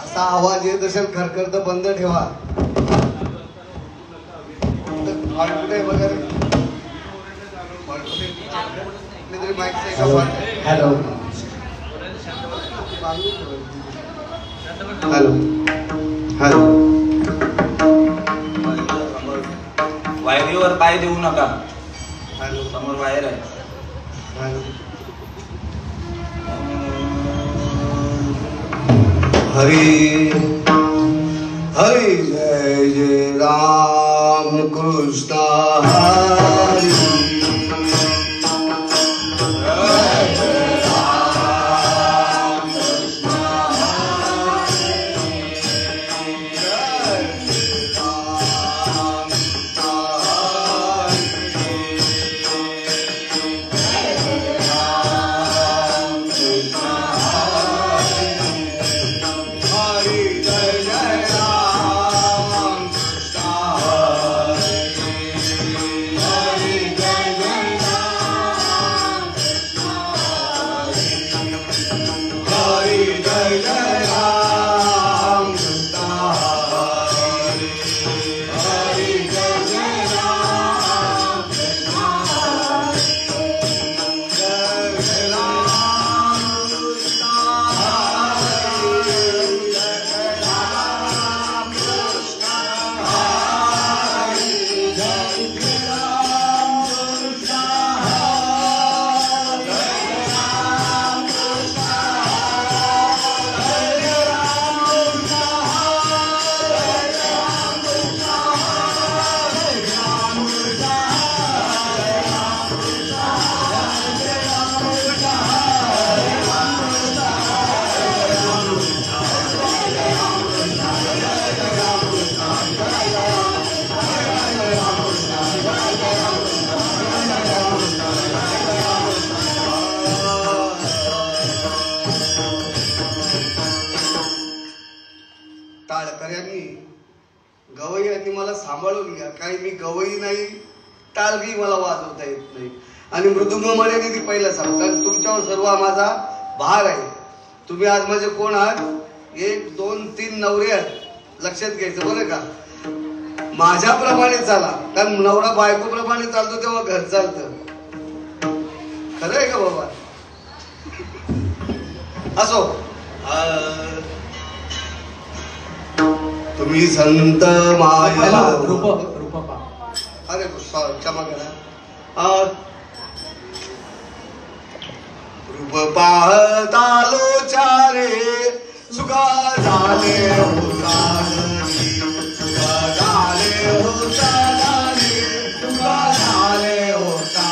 असा आवाज येत असेल खरखर तर बंद ठेवा. Hello hello hello. वायरीवर पाय देऊ नका. हॅलो, समोर वायर आहे. हॅलो. हरी हरी जय जय राम कृष्ण हरी. गवईयांनी मला सांभाळून घ्या. काही मी गवई नाही, टाळगी मला वाजवता येत नाही आणि मृदुंग म्हणे ती पहिलं सांग. कारण तुमच्यावर सर्व माझा भार आहे. तुम्ही आज माझे कोण आहात? 1 2 3 नवरे आहेत. लक्षात घ्यायचं बरं का. माझ्याप्रमाणे चाला. कारण नवरा बायको प्रमाणे चालतो तेव्हा घर चालतं. खरं आहे का बाबा? असो. तुम्ही संत माया अरे क्षमा करा. रूप पाहतालो चारे सुगा झाले होता सुगा झाले होता सुगा झाले होता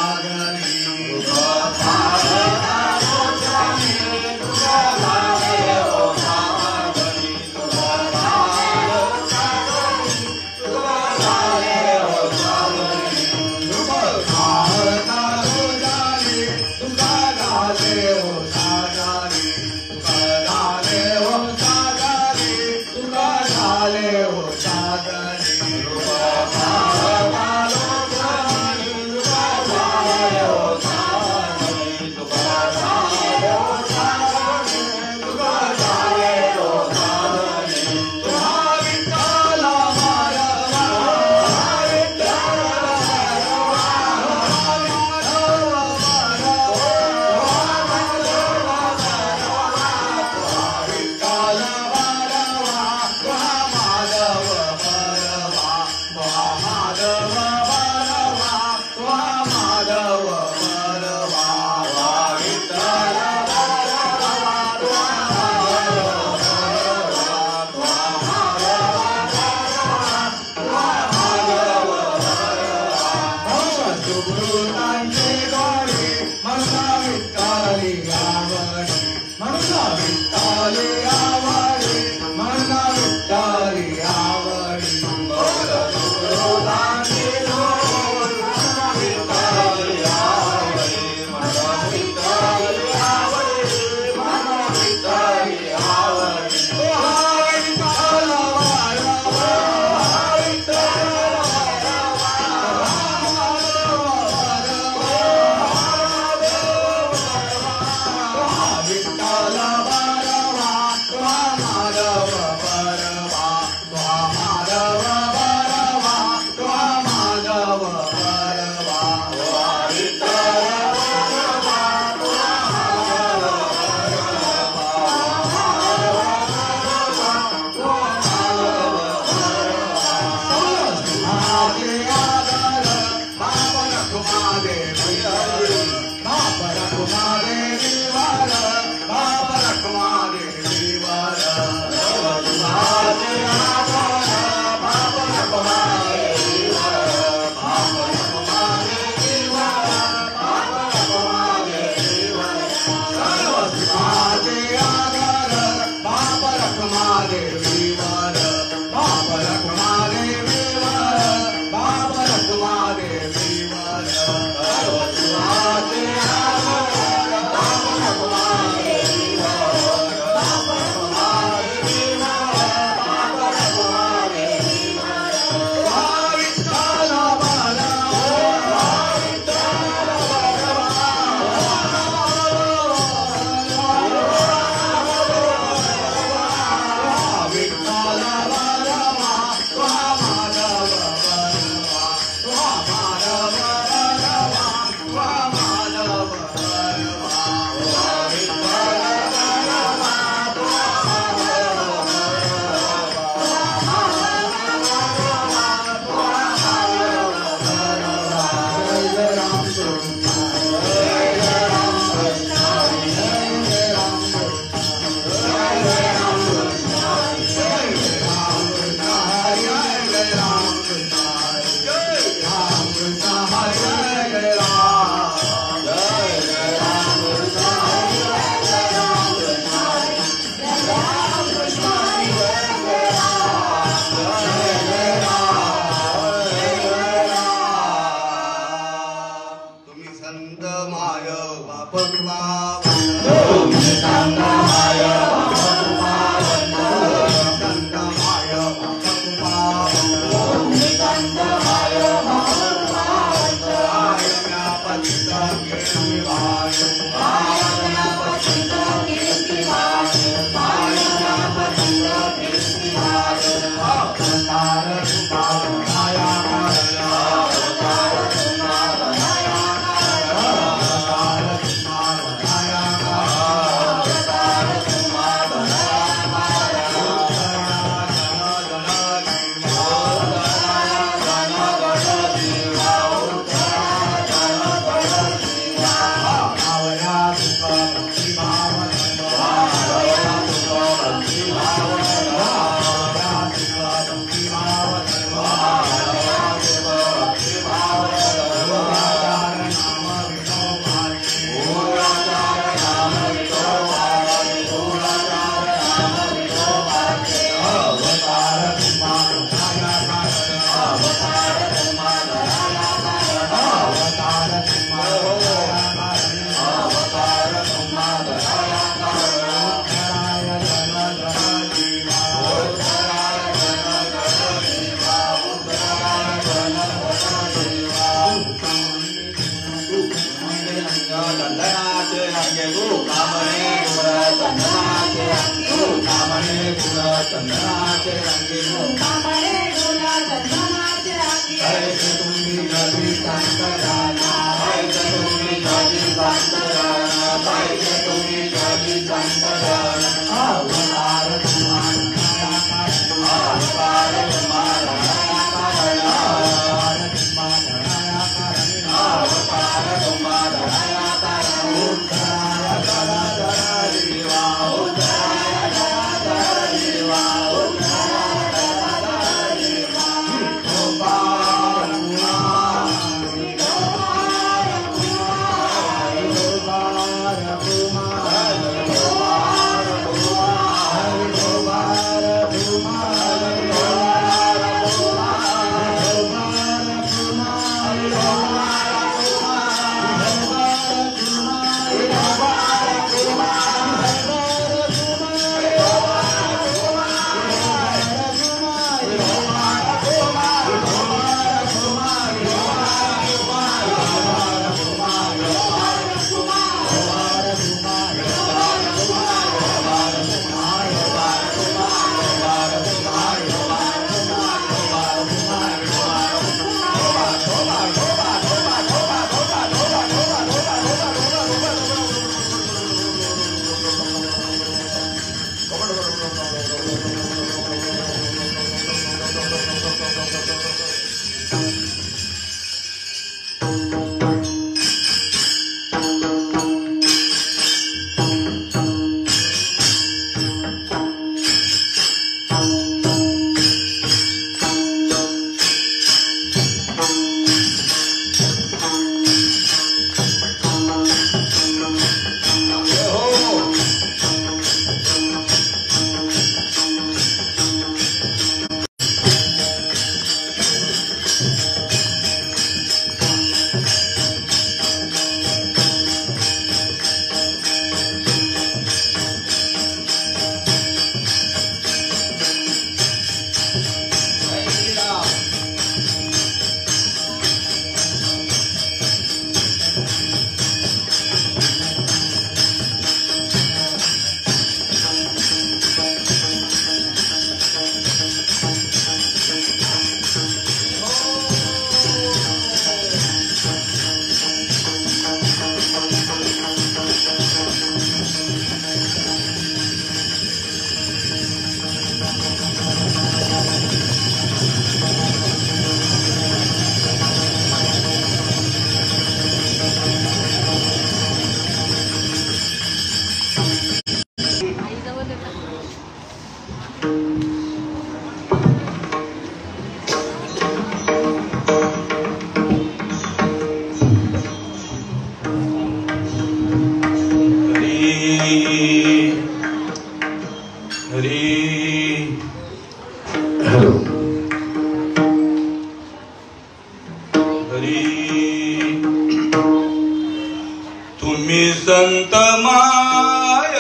तुम्ही संत माय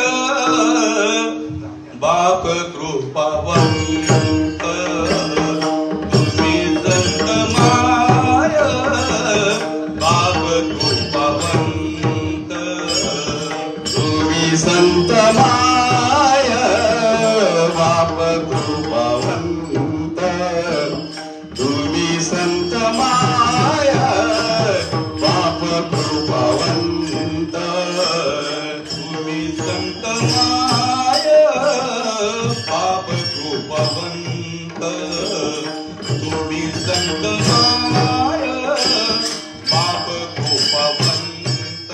बाप कृपावंत, तुम्ही संत माय बाप कृपावंत, तुम्ही संत माय बाप कृपावंत, तुम्ही संत माय बाप कृपावंत, तुम्ही संत माय बाप कृपावंत, तुम्ही संत माय बाप कृपावंत,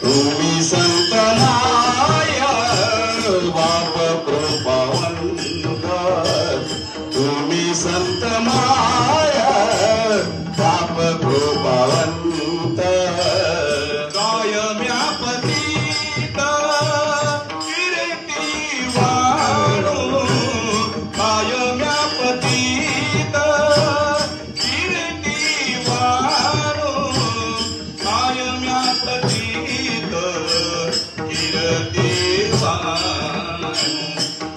तुम्ही संत माय बाप कृपावंत, तुम्ही संत संतमाय बाप कृपावंत कायम्या पतित कीर्ती वाणो कायम्या पतित कीर्ती वाणो कायम्या पतित कीर्ती वाणो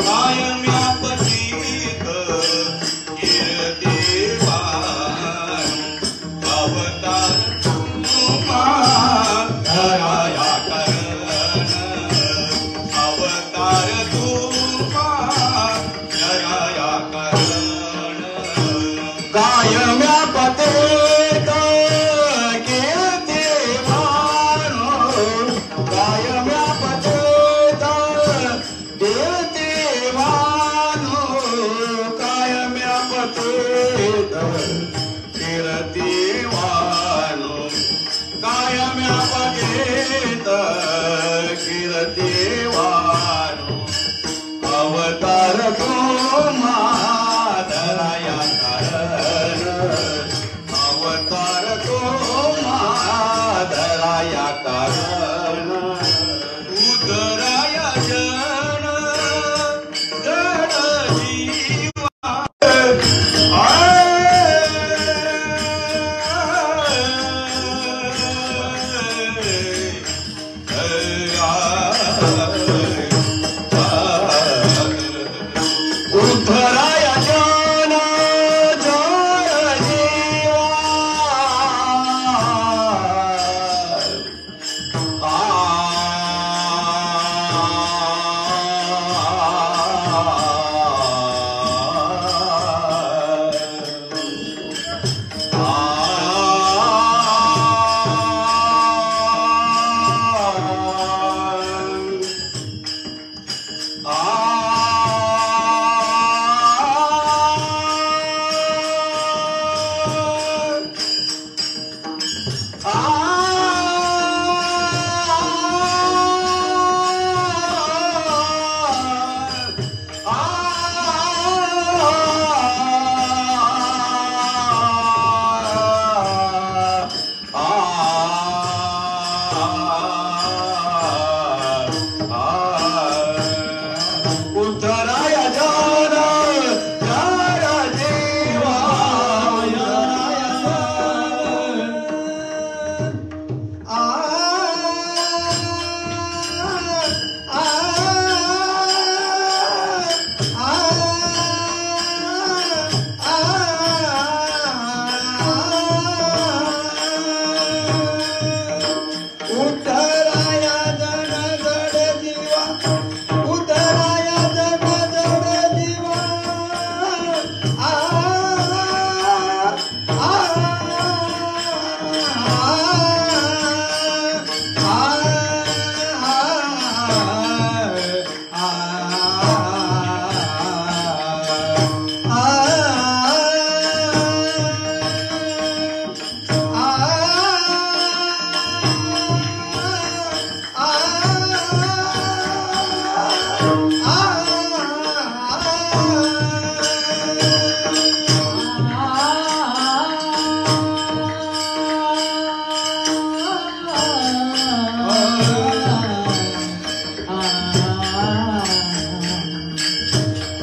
कायम्या पतित कीर्ती वाणो अवतार तुम्हा धराया करण अवतार तुम्हा धराया करण कायम्या पतित कीर्ती वाणो कायम्या पतित कीर्ती वाणो कायम्या पतित कीर्ती वाणो कायम्या पतित कीर्ती वाणो अवतार तुम्हा धराया कारण अवतार तुम्हा धराया कारण उदराया जन जड जीवा उद्धराया जन जड जीवा उद्धराया जन जड जीवा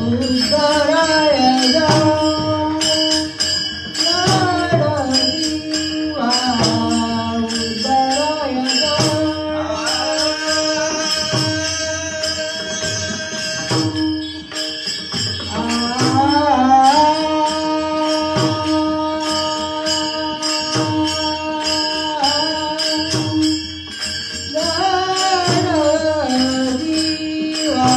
उद्धराया जन जड जीवा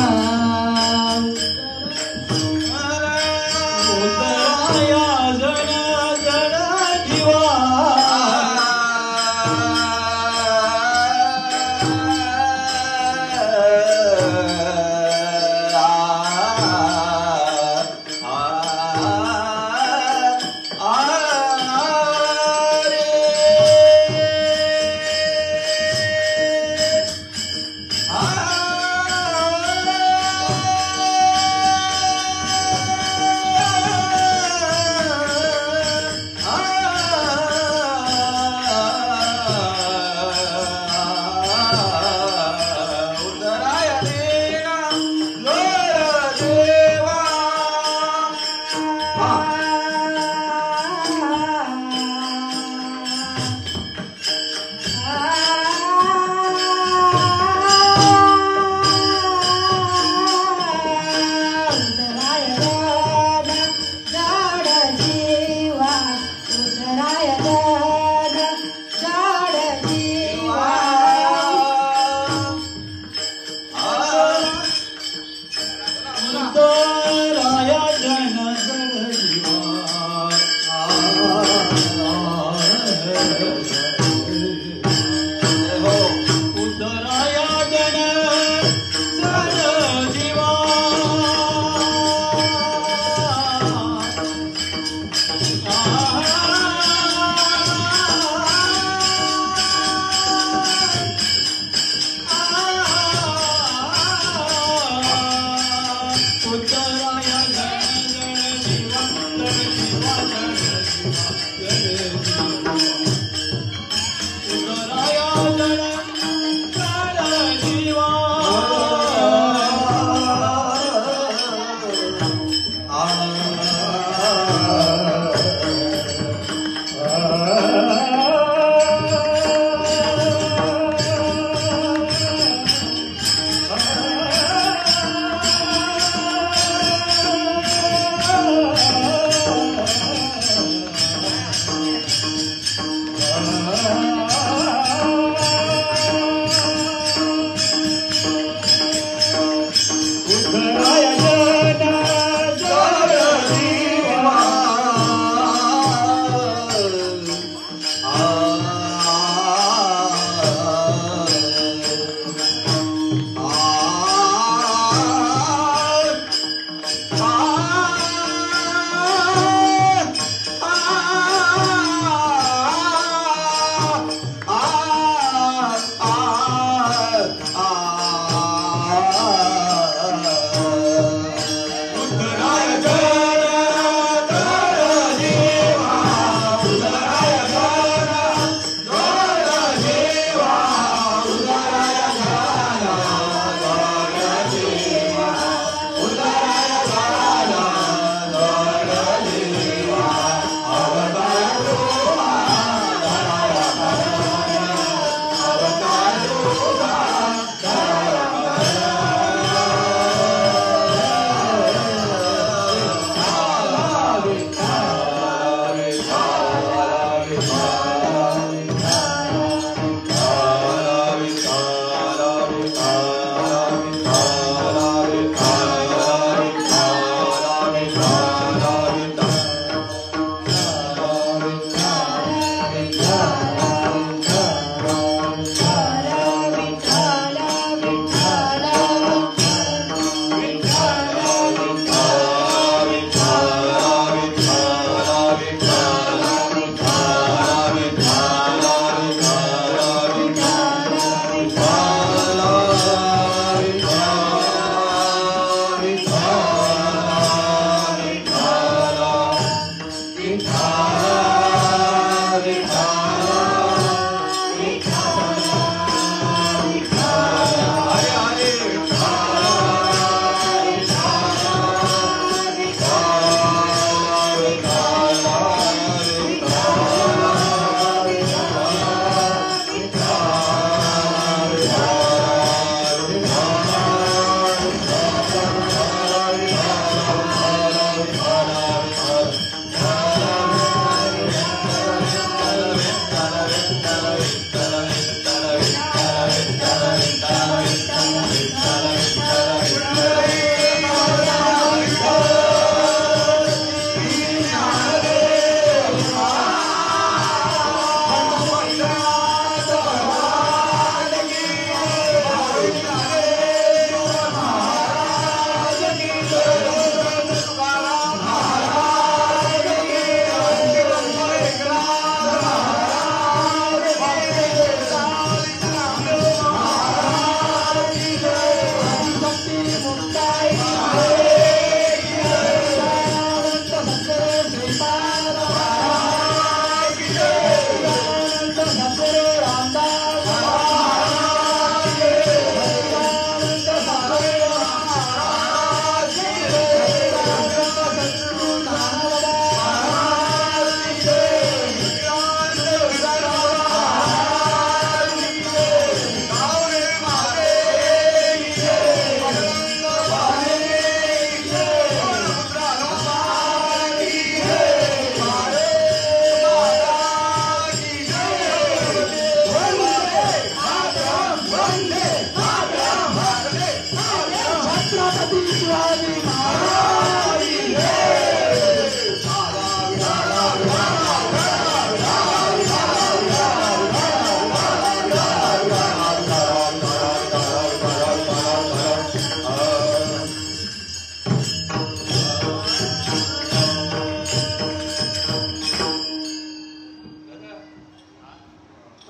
उद्धराया जन जड जीवा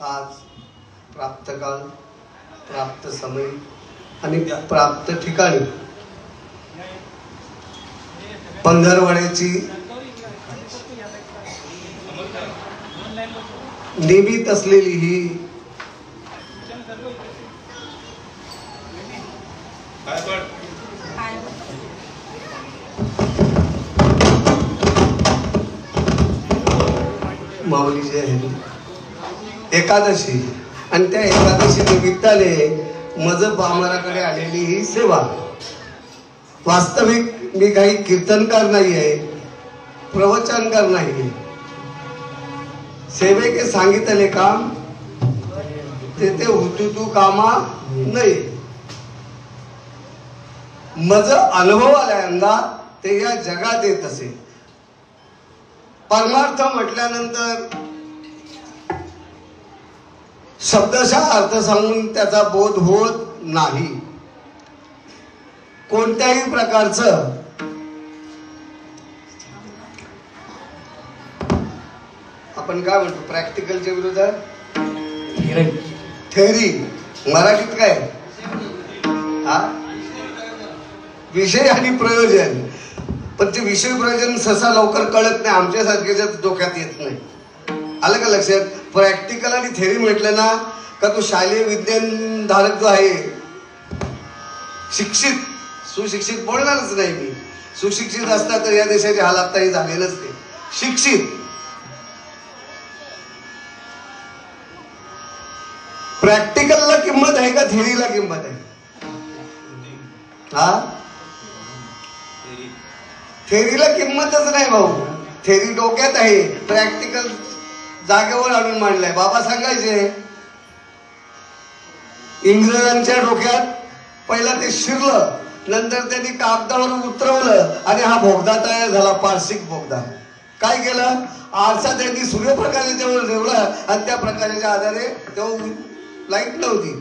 आज प्राप्त काळ, प्राप्त समय आणि प्राप्त ठिकाणी पंधरवड्याची नियमित असलेली ही माऊली जी आहे एकादशी आणि त्या एकादशी निमित्ताने मजब आम्हालाकडे आलेली ही सेवा. वास्तविक मी काही कीर्तनकार नाही आहे, प्रवचनकार नाही. सेवे के सांगितले काम ते हुतू तू कामा नाही. मज अनुभव आल्यानंदा ते या जगात येत असे. परमार्थ म्हटल्यानंतर शब्दशः अर्थ सांगून त्याचा बोध होत नाही. कोणत्याही प्रकारचं आपण काय म्हणतो प्रॅक्टिकलच्या विरोधात थेअरी मराठीत काय हा विषय आणि प्रयोजन. पण ते विषय प्रयोजन सहसा लवकर कळत नाही, आमच्यासारख्याच्या डोक्यात येत नाही. आलं का लक्षात? प्रॅक्टिकल आणि थेअरी म्हटलं ना का तो शालेय विज्ञान धारक जो आहे शिक्षित सुशिक्षित बोलणारच नाही मी. सुशिक्षित असता तर या देशाचे हाल आताही झाले नसते. शिक्षित प्रॅक्टिकलला किंमत आहे का थेअरीला किंमत आहे? हा थेअरीला किंमतच नाही भाऊ. थेअरी डोक्यात आहे, प्रॅक्टिकल जागेवर आणून मांडलाय. बाबा सांगायचे इंग्रजांच्या डोक्यात पहिला ते शिरलं, नंतर त्यांनी कागदावर उतरवलं आणि हा बोगदा तयार झाला, पारसिक बोगदा. काय केलं? आरसा त्यांनी सूर्यप्रकाशाच्यावर ठेवला आणि त्या प्रकाशाच्या आधारे तेव्हा लाईट नव्हती.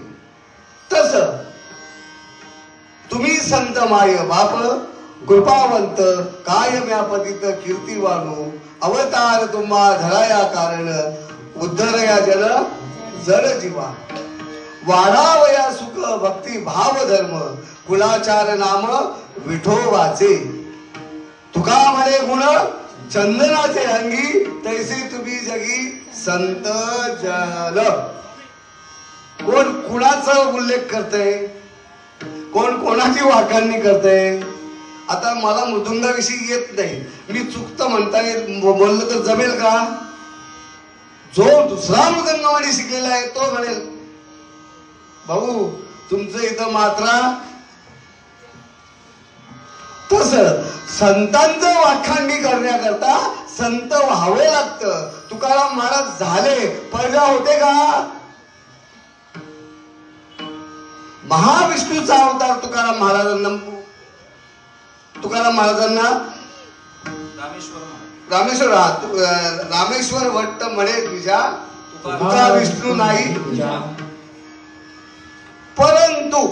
तस तुम्ही संत माय बाप कृपावंत काय म्यापतित कीर्तिवानो अवतार तुम्हा धराया कारण उद्धरया जन जड जीवा. वाढावया सुख भक्ती भाव धर्म कुलाचार नाम विठोबाचे. तुका म्हणे गुण चंदनाचे अंगी तैसे तुम्ही जगी संत जन. कोण कुणाचा उल्लेख करतय, कोण कोणाची वाखाणणी करतय. आता मला मृदुंगाविषयी येत नाही, मी चुकतं म्हणता येत बोललं तर जमेल का? जो दुसरा मृदंगवाणी शिकलेला आहे तो म्हणेल भाऊ तुमचं इथं मात्रा. तस संतांचं वाखाणणी करण्याकरता संत व्हावे लागतं. तुकाराम महाराज झाले, प्रजा होते का? महाविष्णूचा अवतार तुकाराम महाराजांना रामेश्वर भट्ट म्हणे तुझ्या तुका विष्णू नाही. परंतु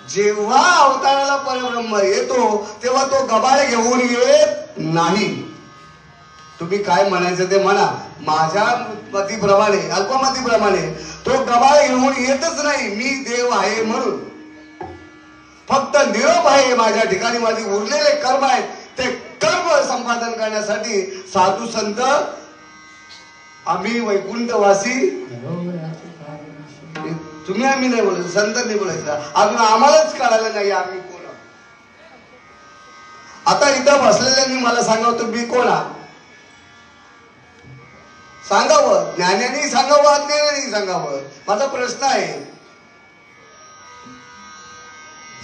जेव्हा अवताराला परब्रह्म येतो तेव्हा तो गबाळ घेऊन येत नाही. तुम्ही काय म्हणायचं ते म्हणा, माझ्या मतीप्रमाणे अल्पमतीप्रमाणे तो गबाळ घेऊन येतच नाही. मी देव आहे म्हणून फक्त निरोप आहे. माझ्या ठिकाणी माझे उरलेले कर्म आहेत, ते कर्म संपादन करण्यासाठी साधू संत आम्ही वैकुंठवासी. तुम्ही आम्ही नाही बोलायचं, संत नाही बोलायचं. अजून आम्हालाच कळालं नाही आम्ही कोण. आता इथं बसलेल्यांनी मला सांगावं तुम्ही कोणा सांगावं, ज्ञानाने सांगावं अज्ञानाने सांगावं. माझा प्रश्न आहे,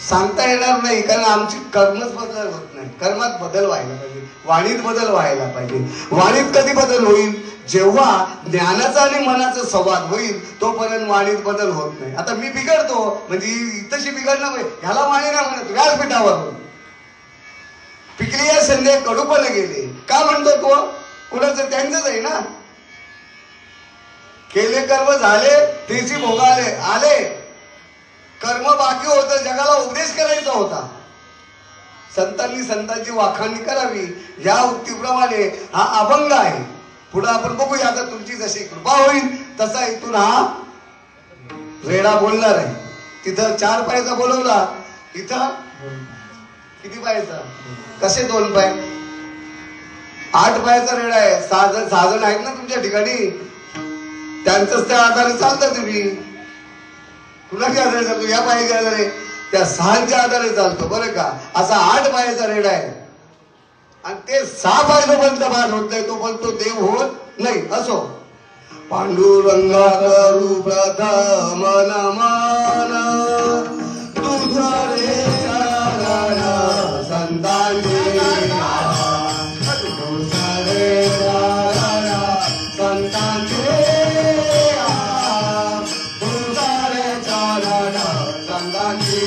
सांगता येणार नाही कारण आमची कर्मच बदल होत नाही. कर्मात बदल व्हायला पाहिजे, वाणीत बदल व्हायला पाहिजे. वाणीत कधी बदल होईल? जेव्हा ज्ञानाचा आणि मनाचा संवाद होईल तोपर्यंत वाणीत बदल होत नाही. आता मी बिघडतो म्हणजे इथशी बिघडणं पाहिजे, ह्याला वाणी नाही म्हणत व्यासपीठावर पिकली या संध्या कडूपणे गेले का म्हणतो तो? कुणाचं त्यांचंच आहे ना. केले कर्म झाले तेची भोगाले आले. कर्म बाकी होतं, जगाला उपदेश करायचा होता. संतांनी संतांची वाखाणणी करावी या उक्तीप्रमाणे हा अभंग आहे. पुढे आपण बघूया. आता तुमची जशी कृपा होईल तसा इथून हा रेडा बोलणार आहे. तिथं 4 पायाचा बोलवला, इथं किती पायाचा? कसे 2 पाय? 8 पायाचा रेडा आहे. साधन आहेत ना तुमच्या ठिकाणी, त्यांचंच त्या आधारे चालतं तुम्ही. कुणाच्या आधारे चालतो? या पायाच्या आधारे, त्या 6च्या आधारे चालतो बरं का. असा 8 पायाचा रेडा आहे आणि ते 6 पाय जोपर्यंत बाद होत नाही तोपर्यंत तो देव होत नाही. असो, पांडुरंगा करू प्रथम नमन, दुसरे चरण संतांचे, दुसरे चरण संतांचे, दुसरे चरण संतांचे.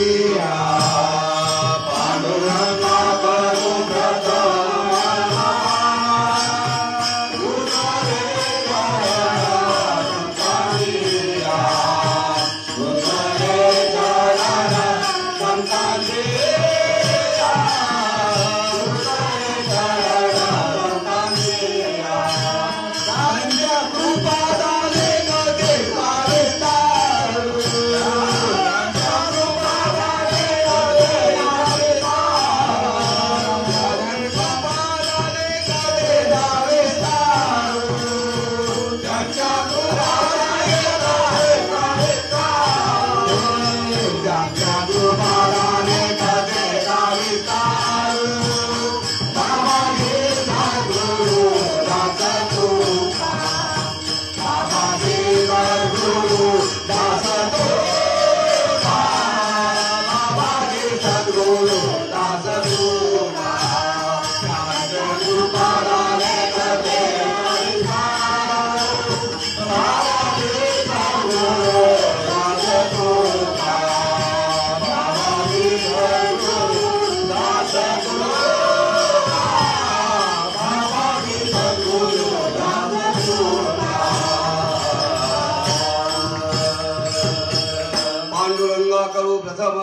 पांडुरंगा करू प्रथम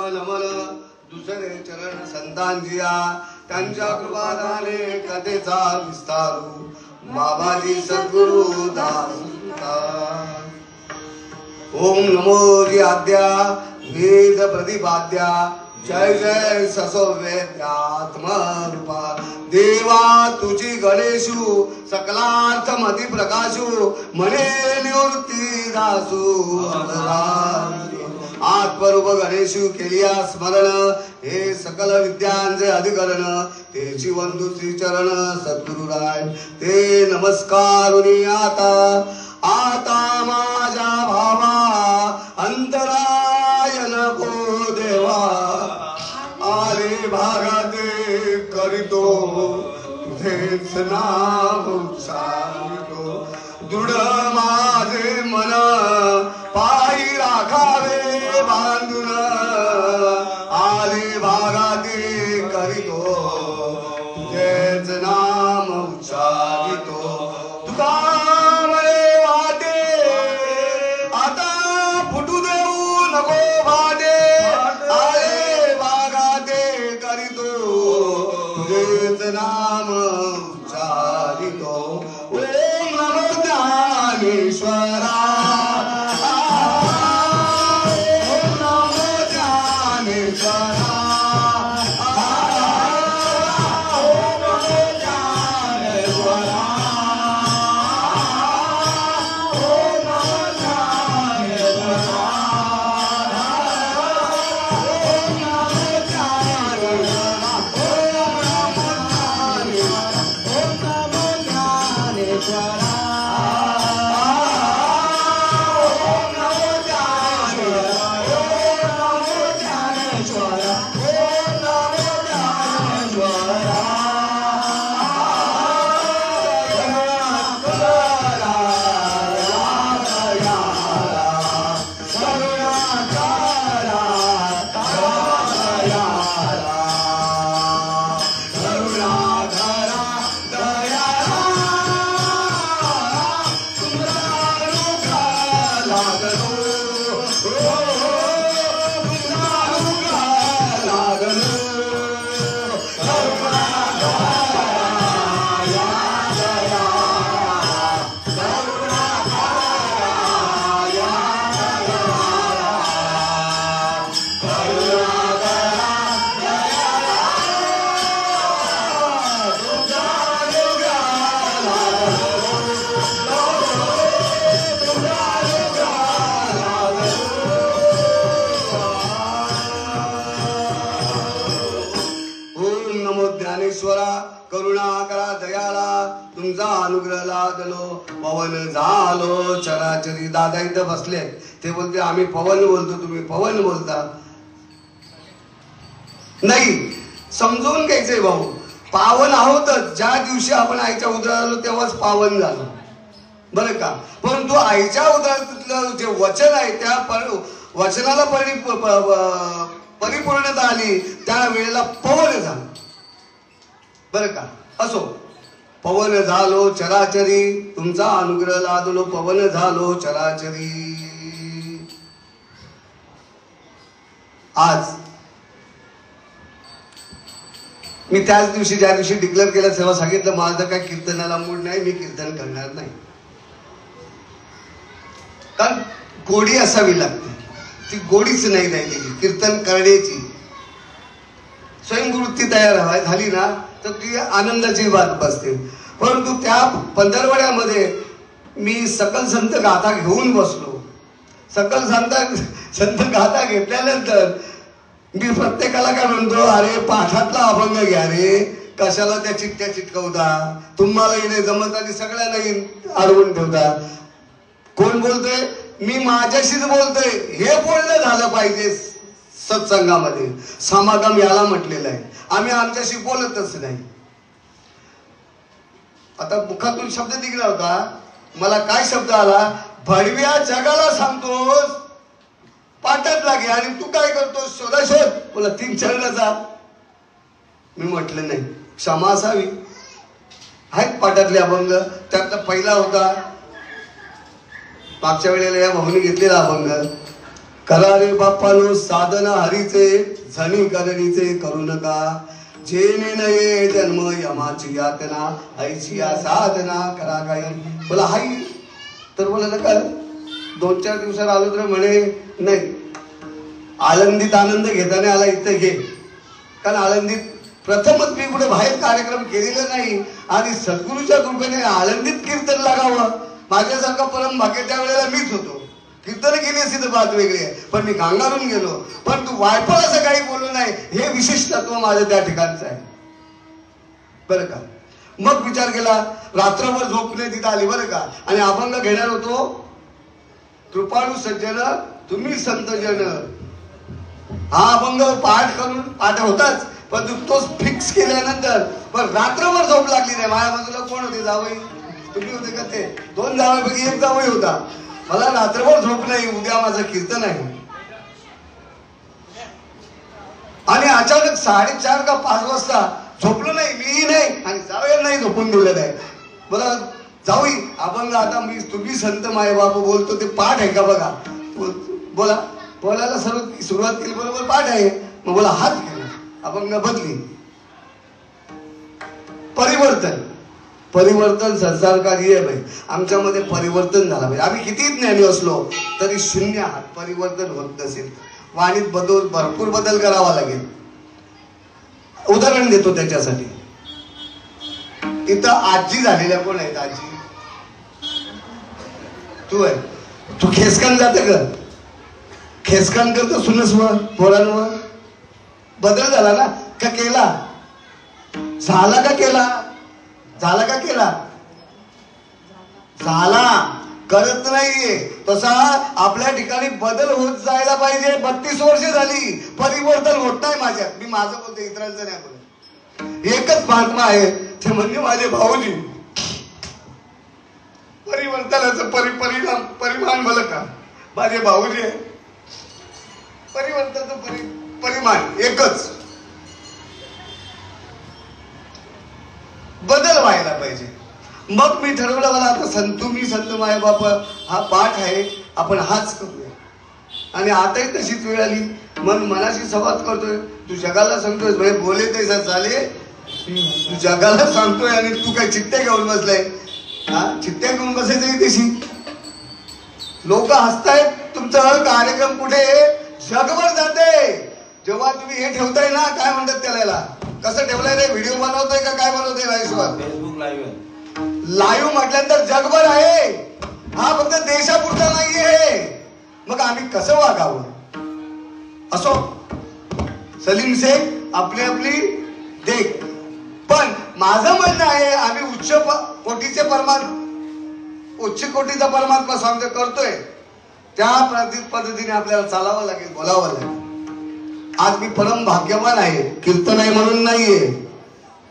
संतांजिया, त्यांच्या कृपादाने कथेचा विस्तारू बाबाजी सद्गुरु दास. ओम नमो जी आद्या वेद प्रतिपाद्या, जय जय ससोवेद्यात्मरूपा देवा तुझी गणेशू सकलार्थ मधी प्रकाशू म्हणे निवृत्ती दासू. आत्मरूप गणेशू केलिया स्मरण, हे सकल विद्यांचे अधिकरण, तेची वंदू श्रीचरण सद्गुरुराय. ते नमस्कारुनी आता माझ्या भावा अंतराय नको देवा. आले भागाते करीतो तुझेच नाम उच्चारितो. दृढ माझे मन पायी राखावे बांधून, आले भागाते करीतो तुझेच नाम उच्चारितो. तुका मळे वाटे आता फुटू देऊ नको भाटे, आले भागाते करीतो तुझेच नाम उच्चारितो. ओम नमो ज्ञानेश्वरा, अनुग्रह लादलो पवन झालो चराचरी. दादा इथं बसले ते बोलते आम्ही पवन बोलतो तुम्ही पवन बोलता. नाही, समजून घ्यायचंय भाऊ. पावन आहोतच. ज्या दिवशी आपण आईच्या उदरात आलो तेव्हाच पावन झालो बरं का. परंतु आईच्या उदरातलं जे वचन आहे त्या वचनाला परिपूर्णता आली त्या वेळेला पवन झालं बरं का. असो, पवन झालो चराचरी तुमचा अनुग्रह लादलो पवन झालो चराचरी. आज मी त्याच दिवशी ज्या दिवशी डिक्लेअर केलं तेव्हा सांगितलं माझं काय कीर्तनाला मूड नाही, मी कीर्तन करणार नाही. कारण गोडी असावी लागते, ती गोडीच नाही राहिलेली कीर्तन करण्याची. स्वयंवृत्ती तयार झाली ना तर ती आनंदाची बात बसते. परंतु त्या पंधरवड्यामध्ये मी सकल संत गाथा घेऊन बसलो. सकल संत गाथा घेतल्यानंतर मी प्रत्येकाला काय म्हणतो, अरे पाठातला अभंग घ्या रे, कशाला त्या चिठ्ठ्या चिटकवता, तुम्हालाही नाही जमत आणि सगळ्यांनाही अडवून ठेवता. कोण बोलतोय? मी माझ्याशीच बोलतोय. हे बोलणं झालं पाहिजे सत्संगामध्ये. समागम याला म्हटलेलं आहे. आम्ही आमच्याशी बोलतच नाही. आता मुखातून शब्द निघला होता, मला काय शब्द आला, भडव्या जगाला सांगतोस पाठात लागे आणि तू काय करतोस शोधा शोध. बोला 3 चरणाचा. मी म्हटलं नाही, क्षमा असावी. आहेत पाठातले अभंग. त्यातला पहिला होता मागच्या वेळेला या भाऊनी घेतलेला अभंग, करा रे बाप्पानो साधना हरीचे झणी करणीचे करू नका, जेणे नये जन्म यमाची यातना आईची या साधना करा काय. बोला हाई तर बोला नका. 2-4 दिवसात आलो तर म्हणे नाही, आळंदीत आनंद घेताना आला इथं घे. कारण आळंदीत प्रथमच मी कुठे बाहेर कार्यक्रम केलेला नाही आणि सद्गुरूच्या कृपेने आळंदीत कीर्तन लागावं. माझ्यासारखा परम भाग्य त्या वेळेला मीच होतो. कीर्तन केली असती तर बात वेगळी आहे, पण मी गांगारून गेलो. पण तू वायफळ असं काही बोलू नाही, हे विशिष्ट तत्व माझं त्या ठिकाणचं आहे बरं का. मग विचार केला, रात्रभर झोपणे तिथं आली बरं का. आणि अभंग घेणार होतो, कृपाळू सज्जन तुम्ही संत जन. हा अभंग पाठ करून पाठ होताच, पण तोच फिक्स केल्यानंतर पण रात्रभर झोप लागली नाही. माझ्या बाजूला कोण होते? जावई तुम्ही होते का? ते 2 जावईपैकी 1 जावई होता. मला रात्रभर झोप नाही, उद्या माझं कीर्तन आहे. आणि अचानक 4:30 का 5 वाजता झोपलो नाही, मीही नाही आणि जावयांनाही झोपून दिलं नाही. बोला जावई अभंग आता मी तुम्ही संत माय बाबा बोलतो ते पाठ आहे का बघा. बोला बोलायला सुरुवात केली, बरोबर पाठ आहे. मग बोला हात घ्या, अभंग बदली. परिवर्तन संसारकारी आहे भाई. आमच्यामध्ये परिवर्तन झाला पाहिजे. आम्ही किती ज्ञानी असलो तरी 0 आहात. परिवर्तन होत नसेल, वाणीत भरपूर बदल करावा लागेल. उदाहरण देतो त्याच्यासाठी. इथं आजी झालेल्या कोण आहेत? आजी तू आहे. तू खेसकान जाते का? खेसकान करतो सुनसवर पोरांवर. बदल झाला ना का केला? झाला का केला? झाला का केला? झाला. करत नाहीये तसा आपल्या ठिकाणी बदल होत जायला पाहिजे. 32 वर्ष झाली, परिवर्तन होत नाही माझ्यात. मी माझं बोलतो, इतरांचं नाही बोलत. एकच महात्मा आहे, ते म्हणजे माझे भाऊजी. परिवर्तनाचं परिमाण मला का माझे भाऊजी आहे. परिवर्तनाचं परिमाण एकच. बदल व्हायला पाहिजे. मग मी ठरवलं, मला आता तुम्ही संत माय बाप हा पाठ आहे, आपण हाच करूया. आणि आताही तशीच वेळ आली. मन मनाशी संवाद करतोय. तू जगाला सांगतोय म्हणजे बोले तैसा चाले. तू जगाला सांगतोय आणि तू काय चिठ्ठ्या घेऊन बसलाय? हा, चिठ्ठ्या घेऊन बसायचं तशी. लोक हसतायत. तुमचा कार्यक्रम कुठे जगभर जाते. जेव्हा तुम्ही हे ठेवताय ना, काय म्हणतात त्याला, कसं ठेवलंय रे? व्हिडिओ बनवतोय का काय बनवतोय? Live Facebook live. लाईव्ह म्हटल्यानंतर जगभर आहे. हा फक्त देशापुरता नाहीये. मग आम्ही कसं वागावं? असो, सलीम शेख आपली देख. पण माझं म्हणणं आहे आम्ही उच्च कोटीचा परमात्मा सांगतो करतोय त्या पद्धतीने आपल्याला चालावं लागेल, बोलावं लागेल. आज मी परम भाग्यवान आहे. कीर्तन आहे म्हणून नाहीये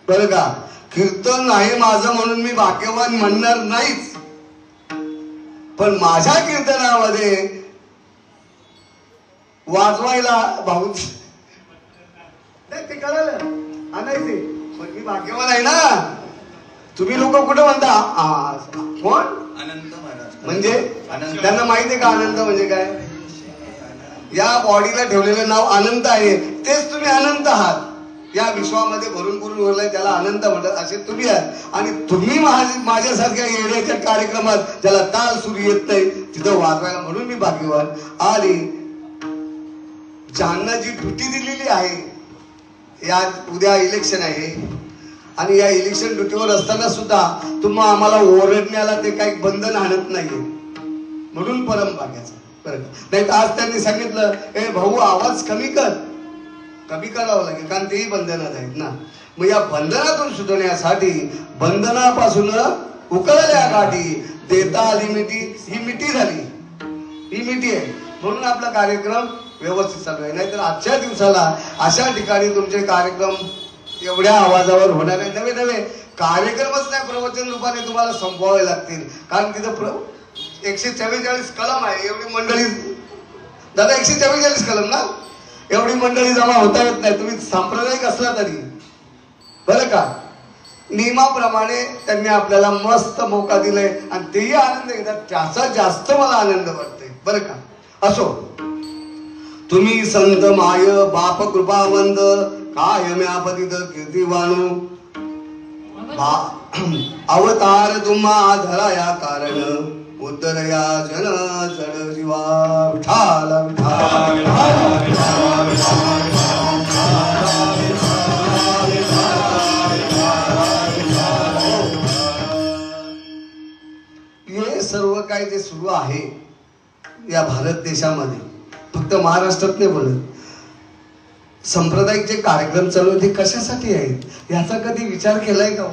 बरं का. कीर्तन आहे माझं म्हणून मी भाग्यवान म्हणणार नाहीच. पण माझ्या कीर्तनामध्ये वाजवायला भाऊ ते कळलं आणायचे पण मी भाग्यवान आहे ना. तुम्ही लोक कुठं म्हणता कोण अनंत महाराज म्हणजे अनंत. त्यांना माहिती आहे का आनंद म्हणजे काय. या बॉडीला ठेवलेलं नाव अनंत आहे तेच तुम्ही अनंत आहात. या विश्वामध्ये भरून भरून उरलाय त्याला अनंत म्हणतात असे तुम्ही आहात. आणि तुम्ही माझ्यासारख्या येण्याच्या कार्यक्रमात ज्याला ताल सूर येत नाही तिथं वाजवायला म्हणून मी भाग्यवान. आणि ज्यांना जी ड्युटी दिलेली आहे या उद्या इलेक्शन आहे आणि या इलेक्शन ड्युटीवर असताना सुद्धा तुम्हा आम्हाला ओरडण्याला ते काही बंधन आणत नाहीये म्हणून परम भाग्याचं बरं. नाही तर आज त्यांनी सांगितलं ए भाऊ आवाज कमी करावं लागेल कारण तेही बंधनात आहेत ना. मग या बंधनातून सुटण्यासाठी बंधनापासून उकळल्या गाठी देता आली मिठी ही मिठी झाली ही मिठी आहे म्हणून आपला कार्यक्रम व्यवस्थित चालू आहे. नाहीतर आजच्या दिवसाला अशा ठिकाणी तुमचे कार्यक्रम एवढ्या आवाजावर होणार आहे. नवे नवे कार्यक्रमच नाही प्रवचन रूपाने तुम्हाला संपवावे लागतील कारण तिथं 144 कलम आहे. एवढी मंडळी दादा 144 कलम ना एवढी मंडळी जमा होता येत नाही. तुम्ही सांप्रदायिक असला तरी बरं का. नियमाप्रमाणे त्यांनी आपल्याला मस्त मोका दिलाय आणि तेही आनंद घेतात त्याचा जास्त मला आनंद वाटतोय बरं का. असो तुम्ही संत माय बाप कृपावंत काय म्यापतित कीर्तिवाणू अवतार तुम्हा धराया कारण उद्धरया जन जड जीवा विठाल विठाल हे सर्व काय जे सुरू आहे या भारत देशामध्ये फक्त महाराष्ट्रात नाही बोलत. सांप्रदायिक जे कार्यक्रम चालू आहेत ते कशासाठी आहेत याचा कधी विचार केलाय का.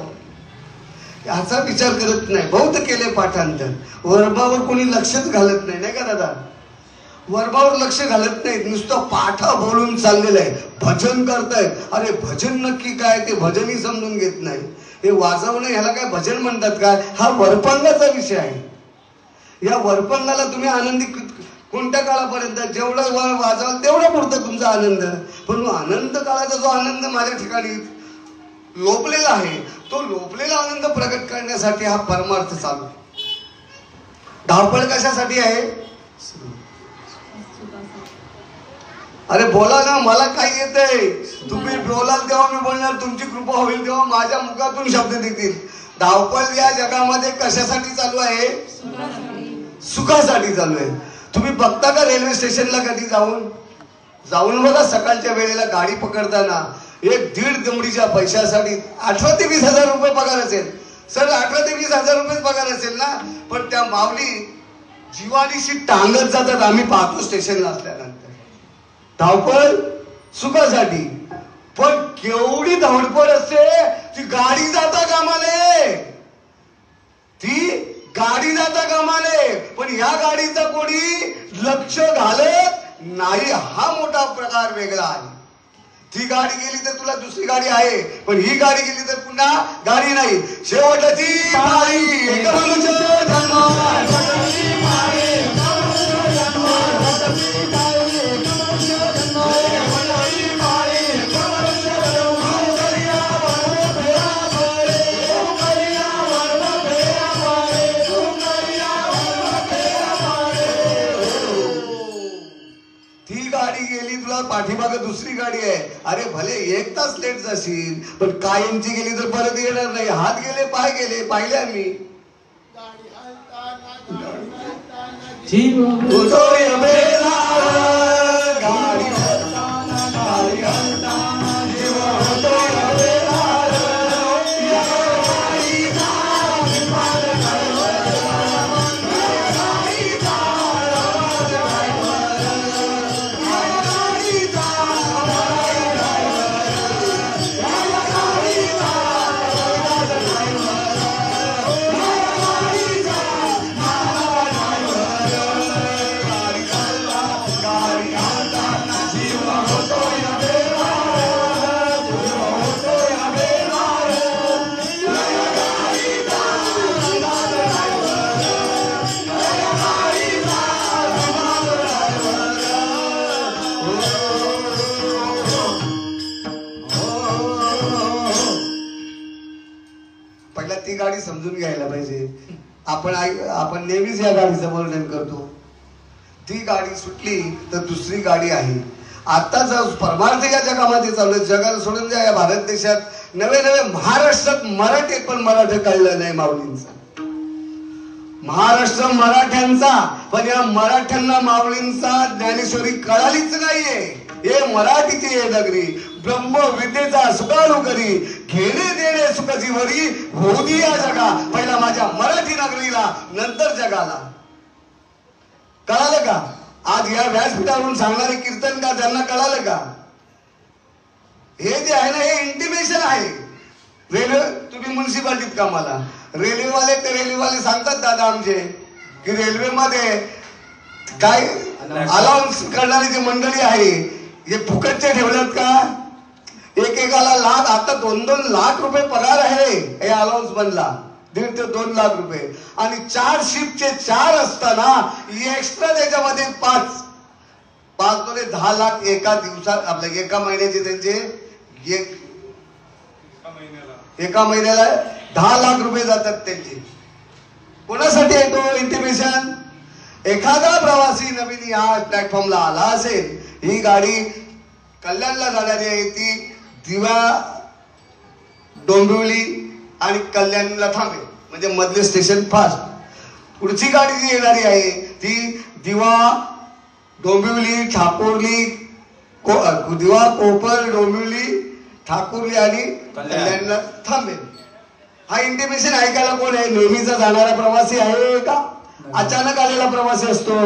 याचा विचार करत नाही. बहुत केले पाठांतर वर्मावर कोणी लक्षच घालत नाही का दादा. वर्मावर लक्ष घालत नाहीत नुसतं पाठा बोलून चाललेलं आहे. भजन करतायत अरे भजन नक्की काय ते भजनही समजून घेत नाही. हे वाजवणं ह्याला काय भजन म्हणतात काय. हा वरपंगाचा विषय आहे. या वरपंगाला तुम्ही आनंदी कोणत्या काळापर्यंत जेवढं वाजवाल तेवढा पुरतं तुमचा आनंद. पण अनंत काळाचा जो आनंद माझ्या ठिकाणी लोपलेला आहे तो लोपलेला आनंद प्रकट करण्यासाठी हा परमार्थ चालू. धावपळ कशासाठी आहे. अरे बोला ना मला काय येतंय. तुम्ही बोलाल तेव्हा मी बोलणार तुमची कृपा होईल तेव्हा माझ्या मुखातून शब्द निघतील. धावपळ या जगामध्ये कशासाठी चालू आहे. सुखासाठी चालू आहे. तुम्ही बघता का रेल्वे स्टेशनला कधी जाऊन बघा सकाळच्या वेळेला गाडी पकडताना 1-1.5 दमडीच्या पैशासाठी 18 ते 20 हजार रुपये पगार असेल. सर 18 ते 20 हजार रुपये पगार असेल ना पण त्या माऊली जीवानीशी टांगत जातात आम्ही पाहतो स्टेशनला असल्यानंतर. धावपळ सुखासाठी पण केवढी धावपळ असते ती गाडी जाता कामाने पण ह्या गाडीचा कोणी लक्ष घालत नाही. हा मोठा प्रकार वेगळा आहे. ती गाडी गेली तर तुला दुसरी गाडी आहे पण ही गाडी गेली तर पुन्हा गाडी नाही. शेवटची पाठीमागे दुसरी गाडी आहे. अरे भले 1 तास लेट जाशील पण कायमची गेली तर परत येणार नाही. हात गेले पाय गेले पाहिले आम्ही. आपण नेहमीच या गाडीचं वर्णन करतो. ती गाडी सुटली तर दुसरी गाडी आहे. आताच परमार्थ या जगामध्ये चालू आहे. जगाला सोडून द्या, या भारत देशात नवे नवे महाराष्ट्रात मराठी पण मराठी कळलं नाही माऊलींचा. महाराष्ट्र मराठ्यांचा, पण या मराठ्यांना माऊलींचा ज्ञानेश्वरी कळालीच नाहीये. हे मराठीची हे नगरी, ब्रह्मविद्येचा सुकाळू करी, घेणे देणे सुखाची वरी, होऊ दे या जगा पहिला माझ्या मराठी नगरीला, नंतर जगाला. कळालं का? आज या व्यासपीठावरून सांगणारे कीर्तनकार त्यांना कळालं का? हे जे आहे ना, हे इंटिमेशन आहे. रेल्वे, तुम्ही म्युन्सिपाल्टीत कामाला, रेल्वेवाले ते रेल्वेवाले सांगतात दादा आमचे की रेल्वेमध्ये काय अलाउन्स करणारी जी मंडळी आहे हे फुकटचे ठेवल्यात का? एकेकाला लाख, आता 2-2 लाख रुपये पगार आहे हे अलाउन्स बनला, 1.5 ते 2 लाख रुपये. आणि 4 शिफ्टचे 4 असताना एक्स्ट्रा त्याच्यामध्ये 5 म्हणजे 10 लाख एका दिवसात, आपल्या एका महिन्याचे त्यांचे एका महिन्याला 10 लाख रुपये जातात त्यांचे. कोणासाठी आहे तो इंटिमेशन? एखादा प्रवासी नवीन या प्लॅटफॉर्मला आला असेल, ही गाडी कल्याणला जाणारी आहे, ती दिवा, डोंबिवली आणि कल्याणला थांबेल, म्हणजे मधले स्टेशन फास्ट. पुढची गाडी जी येणारी आहे ती दिवा, डोंबिवली, ठाकुर्ली, दिवा, कोपर, डोंबिवली, ठाकुर्ली आणि कल्याणला थांबेल. हा इंटिमेशन ऐकायला कोण आहे? नेहमीचा जाणारा प्रवासी आहे का अचानक आलेला प्रवासी असतो?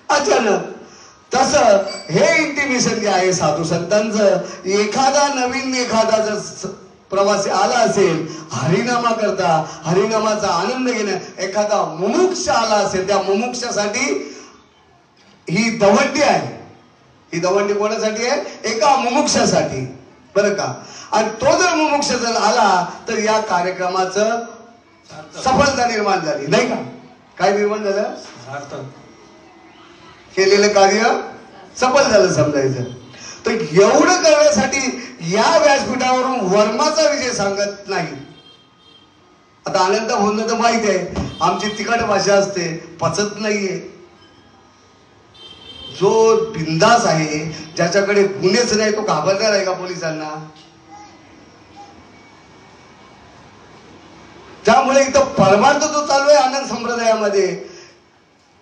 अचानक. तसं हे इंटिमेशन जे आहे साधू संतांचं, एखादा जर प्रवासी आला असेल हरिनामा करता, हरिनामाचा आनंद घेणं, एखादा मुमुक्ष आला असेल, त्या मुमुक्षासाठी ही दवंडी आहे. ही दवंडी कोणासाठी आहे? एका मुमुक्षासाठी, बरं का? आणि तो जर मुमुक्ष जर आला तर या कार्यक्रमाचं सफलता निर्माण झाली, नाही का? काय निर्माण झालं? केलेलं कार्य सफल झालं समजायचं. तर एवढं करण्यासाठी या व्यासपीठावरून वर्माचा विषय सांगत नाही. आता अनंत बोलणं तर माहित आहे, आमची तिखट भाषा असते, पचत नाहीये. जो बिंदास आहे, ज्याच्याकडे गुन्हेच नाही, तो घाबरणार आहे का पोलिसांना? त्यामुळे इथं परमार्थ जो चालू आहे आनंद संप्रदायामध्ये,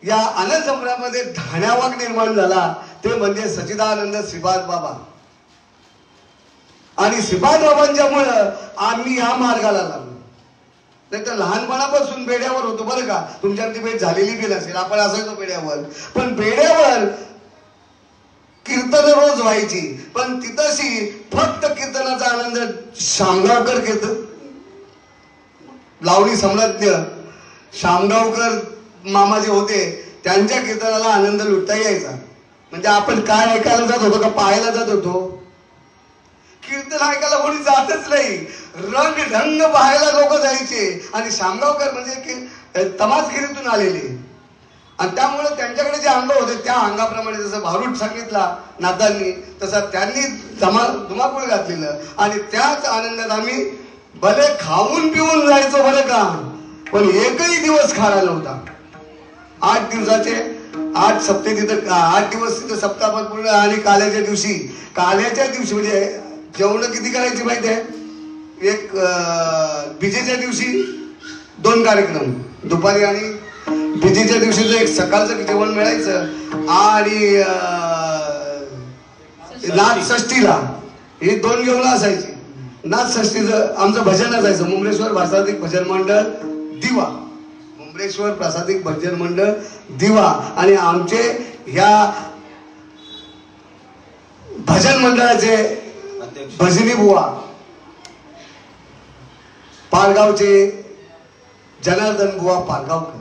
या आनंद संप्रदायामध्ये ढाण्यावाग निर्माण झाला, ते म्हणजे सच्चिदानंद श्रीपाद बाबा. आणि श्रीपाद बाबांच्यामुळं आम्ही या मार्गाला लागलो. नाही तर लहानपणापासून बेड्यावर होतो, बरं का? तुमच्यावरती भेट झालेली बी नसेल, आपण असायचो बेड्यावर. पण बेड्यावर कीर्तन रोज व्हायची, पण तिथंशी फक्त कीर्तनाचा आनंद शामगावकर कीर्तन, लावणी सम्राज्ञ शामगावकर मामा जे होते त्यांच्या कीर्तनाला आनंद लुटता यायचा. म्हणजे आपण काय ऐकायला जात होतो का पाहायला जात होतो? कीर्तन ऐकायला कोणी जातच नाही, रंग ढंग पाहायला लोक जायचे. आणि शामगावकर म्हणजे की तमासगिरीतून आलेले, आणि त्यामुळे त्यांच्याकडे जे अंग होते त्या अंगाप्रमाणे, जसं भारूड सांगितला नातांनी, तसं त्यांनी धुमाकूळ घातलेलं. आणि त्याच आनंदात आम्ही भले खाऊन पिऊन जायचो, बरं का? पण एकही दिवस खाला नव्हता. 8 दिवसाचे 8 सप्ते तिथं, 8 दिवस तिथं सप्ताह पूर्ण. आणि काल्याच्या दिवशी म्हणजे जेवण किती करायची माहिती आहे? एक बिजेच्या दिवशी 2 कार्यक्रम, दुपारी आणि बिजेच्या दिवशीचं एक सकाळचं जेवण मिळायचं, आणि नाथषष्ठीला ही 2 जेवण असायची. नाथषष्ठीचं आमचं भजन असायचं, मुंबरेश्वर प्रासादिक भजन मंडळ दिवा, मुंबरेश्वर प्रासादिक भजन मंडळ दिवा. आणि आमचे ह्या भजन मंडळाचे भजनी बुवा पारगावचे जनार्दन बुवा पारगावकर.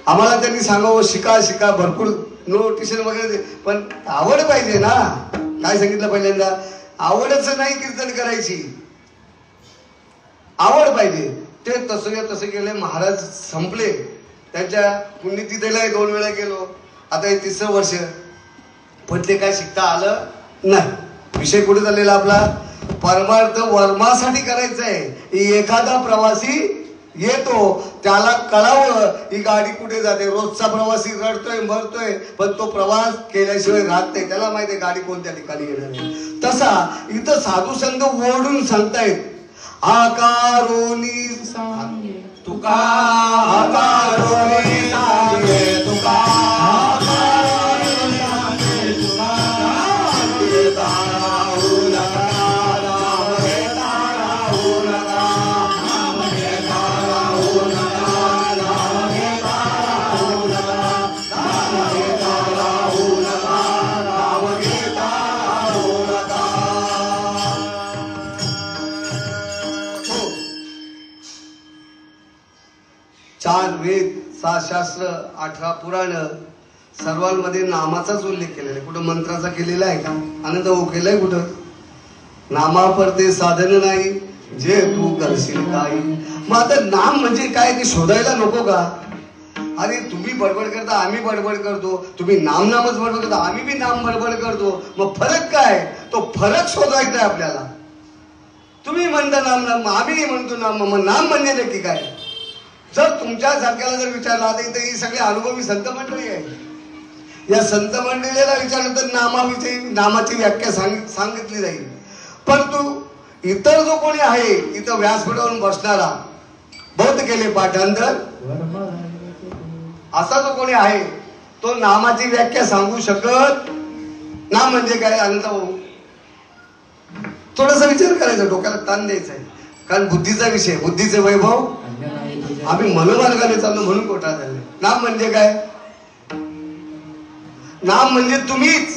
आम्हाला त्यांनी सांगावं शिका भरपूर नोटिशन वगैरे, पण आवड पाहिजे ना. काय सांगितलं पहिल्यांदा? आवडच नाही कीर्तन करायची, आवड पाहिजे. ते तसं गेले. महाराज संपले, त्यांच्या पुण्यतिथीला 2 वेळा गेलो, आता हे 3रं वर्ष, पण ते काय शिकता आलं नाही. विषय कुठे चाललेला आपला? परमार्थ वर्मासाठी करायचा आहे. एखादा प्रवासी येतो त्याला कळावं ही गाडी कुठे जाते. रोजचा प्रवासी रडतोय मरतोय पण तो प्रवास केल्याशिवाय राहत नाही. त्याला माहिती आहे गाडी कोणत्या ठिकाणी येणार आहे. तसा इथं साधू संत ओरडून सांगतायत आकारोनी सांगे तुका आकारोनी सांगे तुका चार वेद 6 शास्त्र 18 पुराण सर्वांमध्ये नामाचाच उल्लेख केलेला आहे. कुठं मंत्राचा केलेला आहे का? आनंद हो केलाय कुठं? नामापरते साधन नाही जे तू करशील काही. मग आता नाम म्हणजे काय ते शोधायला नको का? अरे तुम्ही बडबड करता आम्ही बडबड करतो. तुम्ही नामच बडबड करता आम्ही बी नाम बडबड करतो. मग फरक काय? तो फरक शोधायचा आहे आपल्याला. तुम्ही म्हणता नाम आम्ही म्हणतो नाम. मग नाम म्हणजे नक्की काय? जर तुमच्या सारख्याला जर विचारला तर इथे ही सगळी अनुभवी संत मंडळी आहे. या संत मंडळीला विचारलं तर नामाची व्याख्या सांगितली जाईल. परंतु इतर जो कोणी आहे इथं व्यासपीठावरून बसणारा बौद्ध केले पाठांतर असा जो कोणी आहे तो नामाची व्याख्या सांगू शकत. नाम म्हणजे काय? आनंद भाऊ थोडासा विचार करायचा. डोक्याला ताण द्यायचा आहे. कारण बुद्धीचा विषय बुद्धीचे वैभव आम्ही मनोमार्गाने चाललो म्हणून कोठा झाले. नाम म्हणजे काय? नाम म्हणजे तुम्हीच.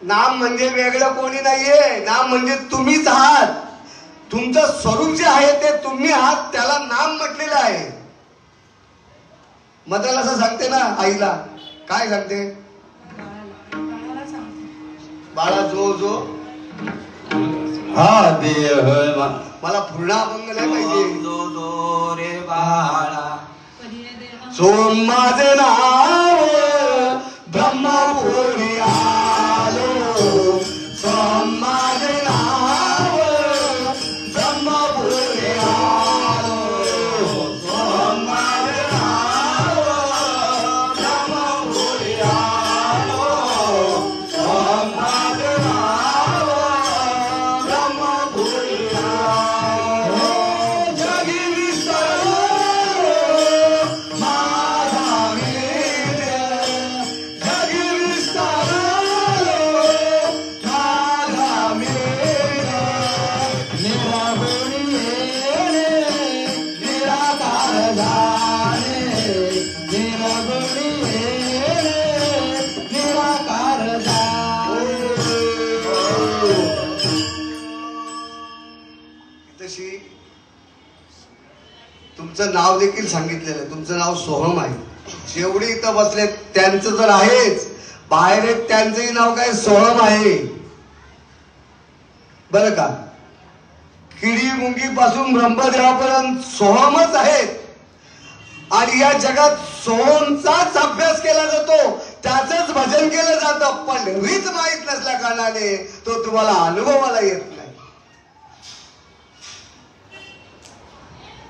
नाम म्हणजे वेगळं कोणी नाहीये. नाम म्हणजे तुम्हीच आहात. तुमचं स्वरूप जे आहे ते तुम्ही आहात. त्याला नाम म्हटलेलं आहे. मदाला असं सांगते ना आईला. काय सांगते? बाळा जो जो हा देह मला पूर्ण अभंग नाही पाहिजे. जो जो रे बाळा सोम माझे नाव ब्रह्मपुरी आलो. सोम माझे नाव ब्रह्मपुरी आलो. सोम माझे नाव ब्रह्मपुरी आलो. सोम माझे नाव ब्रह्मपुरी आलो. जगी विसरलो माझा वीर. जगी विसरलो माझा वीर. निरागुणी येणे निराकार झाले. निरागुणी येणे निराकार झाले. तशी तुमचं नाव देखील सांगितलेलं आहे. तुमचं नाव सोहम आहे. जेवढे इथं बसले त्यांचं तर आहेच. बाहेर आहेत त्यांचंही नाव काय? सोहम आहे. बरं का? किडी मुंगी पासून ब्रह्मदेवापर्यंत सोहमच आहेत. आणि या जगात सोहमचाच अभ्यास केला जातो. त्याचंच भजन केलं जातं. पण रीत माहीत नसल्या कारणाने तो तुम्हाला अनुभवाला येत नाही.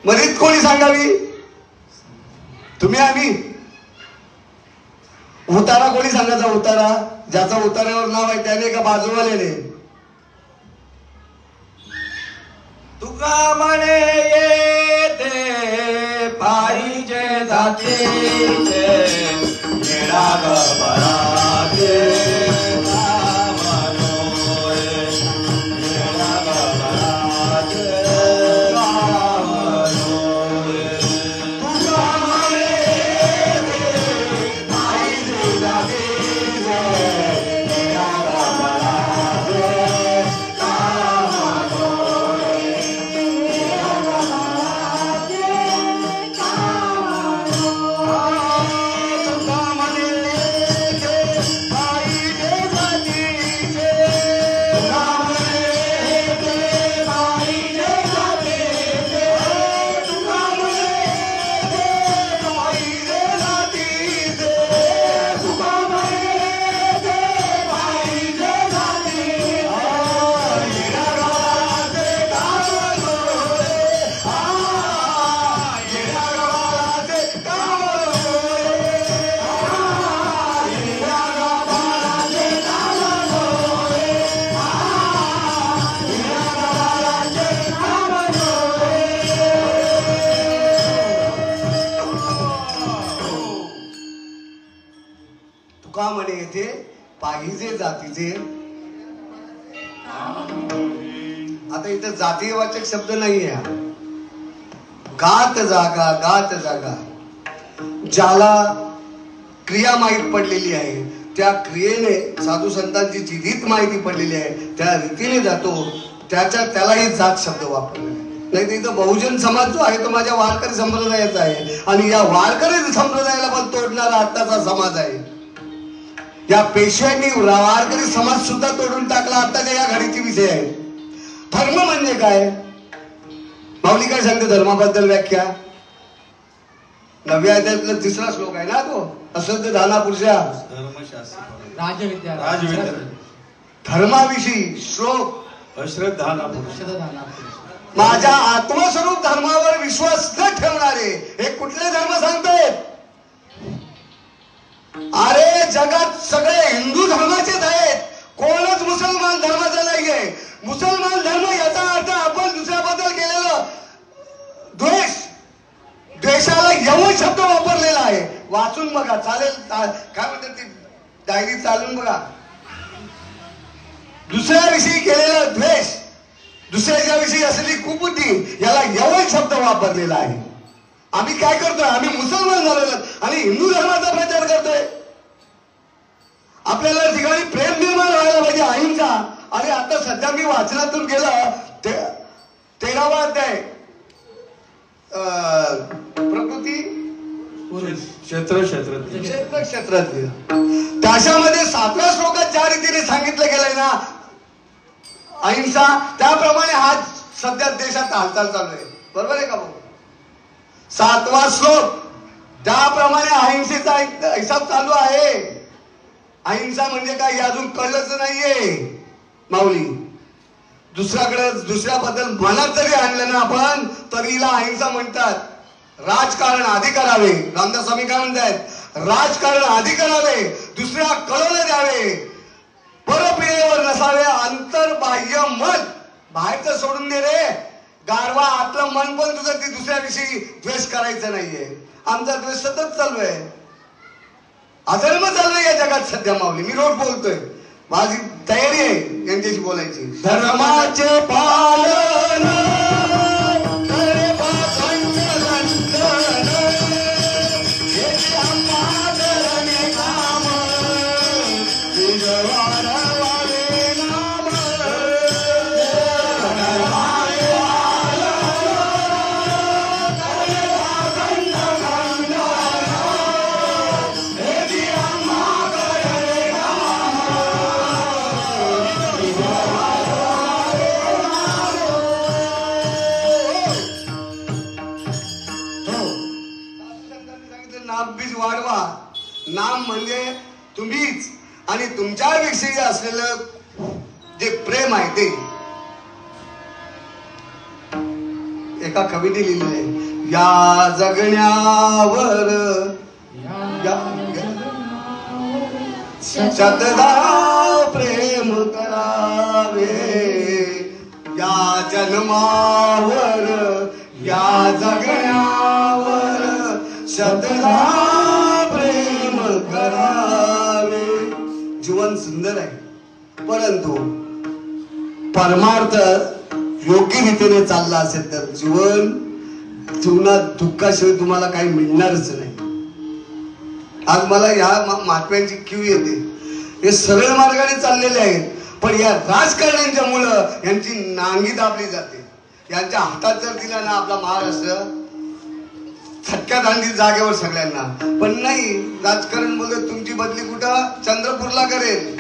मग रीत कोणी सांगावी? तुम्ही आम्ही? उतारा कोणी सांगायचा? उतारा ज्याचा उतार्यावर नाव आहे त्याने का बाजूवाल्याने? तुका म्हणे येते पाहिजे जातीचे निराग बराचे मनोरे. निराग बराचे मनोरे. तुका म्हणे येते पाहिजे जातीचे निराग बराचे तुका म्हणे तुका म्हणे येथे पाहिजे जातीचे. आता इथे जातीयवाचक शब्द नाही आहे. गात जागा, गात जागा. ज्याला क्रिया माहीत पडलेली आहे त्या क्रियेने साधू संतांची जी रीत माहिती पडलेली आहे त्या रीतीने जातो, त्यालाही जात शब्द वापरले. नाही तर इथं बहुजन समाज जो आहे तो माझ्या वारकरी संप्रदायाचा आहे आणि या वारकरी संप्रदायाला पण तोडणारा आत्ताचा समाज आहे. या पेशव्यांनी वारकरी समाज सुद्धा तोडून टाकला आत्ताच्या या घडीची विषय आहे. धर्म म्हणजे काय? माऊली काय सांगते धर्माबद्दल व्याख्या? 9व्या अध्यायातला 3रा श्लोक आहे ना तो. असंच दाना पुरुषा राजविद्या धर्माविषयी श्लोक अश्रद्धाना माझ्या आत्मस्वरूप धर्मावर विश्वास न ठेवणारे हे कुठले धर्म सांगतायत? अरे जगात सगळे हिंदू धर्माचेच आहेत, कोणच मुसलमान धर्माचा नाहीये. मुसलमान धर्म याचा अर्थ आपण दुसऱ्याबद्दल केलेलं द्वेषाला यवन शब्द वापरलेला आहे. वाचून बघा, चालेल. काय म्हणतात ती डायरी चालून बघा. दुसऱ्याविषयी केलेला द्वेष, दुसऱ्याच्या विषयी असलेली कुबुद्धी याला यवन शब्द वापरलेला आहे. आम्ही काय करतोय? आम्ही मुसलमान झालेलो आणि हिंदू धर्माचा प्रचार करतोय. आपल्याला ठिकाणी प्रेम निर्माण व्हायला पाहिजे, अहिंसा. आणि आता सध्या मी वाचनातून गेलं 13वा अध्याय प्रकृती क्षेत्रातली त्याच्यामध्ये 7व्या श्लोकात ज्या रीतीने सांगितलं गेलंय ना अहिंसा, त्याप्रमाणे हा सध्या देशात हालचाल चालू आहे. बरोबर आहे का भाऊ? 7वा श्लोक त्याप्रमाणे अहिंसेचा हिसाब चालू आहे. अहिंसा म्हणजे काय हे अजून कळलंच नाहीये माऊली. दुसऱ्याबद्दल मनात जरी आणलं ना आपण तरी हिला अहिंसा म्हणतात. राजकारण आधी करावे. रामदास स्वामी काय म्हणतात? राजकारण आधी करावे, दुसऱ्या कळवलं द्यावे, परप्रियेवर नसावे अंतर्बाह्य मन. बाहेरचं सोडून दे रे, गारवा आतलं मन पण तुझं ती दुसऱ्याविषयी द्वेष करायचं नाहीये. आमचा द्वेष सतत चालू आहे, अधर्म चालू आहे या जगात सध्या माऊली. मी रोज बोलतोय, माझी तयारी आहे यांच्याशी बोलायची. धर्माचे पालन वाढवा. नाम म्हणजे तुम्हीच आणि तुमच्याविषयी असलेलं जे प्रेम आहे ते. एका कवीने लिहिलेलं आहे, या जगण्यावर सतदा प्रेम करावे, या जन्मावर या जगण्यावर सतदा प्रेम करावे. जीवन सुंदर आहे परंतु परमार्थ योग्य रीतीने चालला असेल तर जीवनात दुःखाशिवाय तुम्हाला काही मिळणारच नाही. आज मला ह्या महात्म्यांची क्यू येते. हे सरळ मार्गाने चाललेले आहेत पण या राजकारण्यांच्या मुलं यांची नांगी दाबली जाते. यांच्या हातात जर दिला ना आपला महाराष्ट्र थटक्यात आणली जागेवर सगळ्यांना. पण नाही, राजकारण बोलत तुमची बदली कुठं? चंद्रपूरला करेल.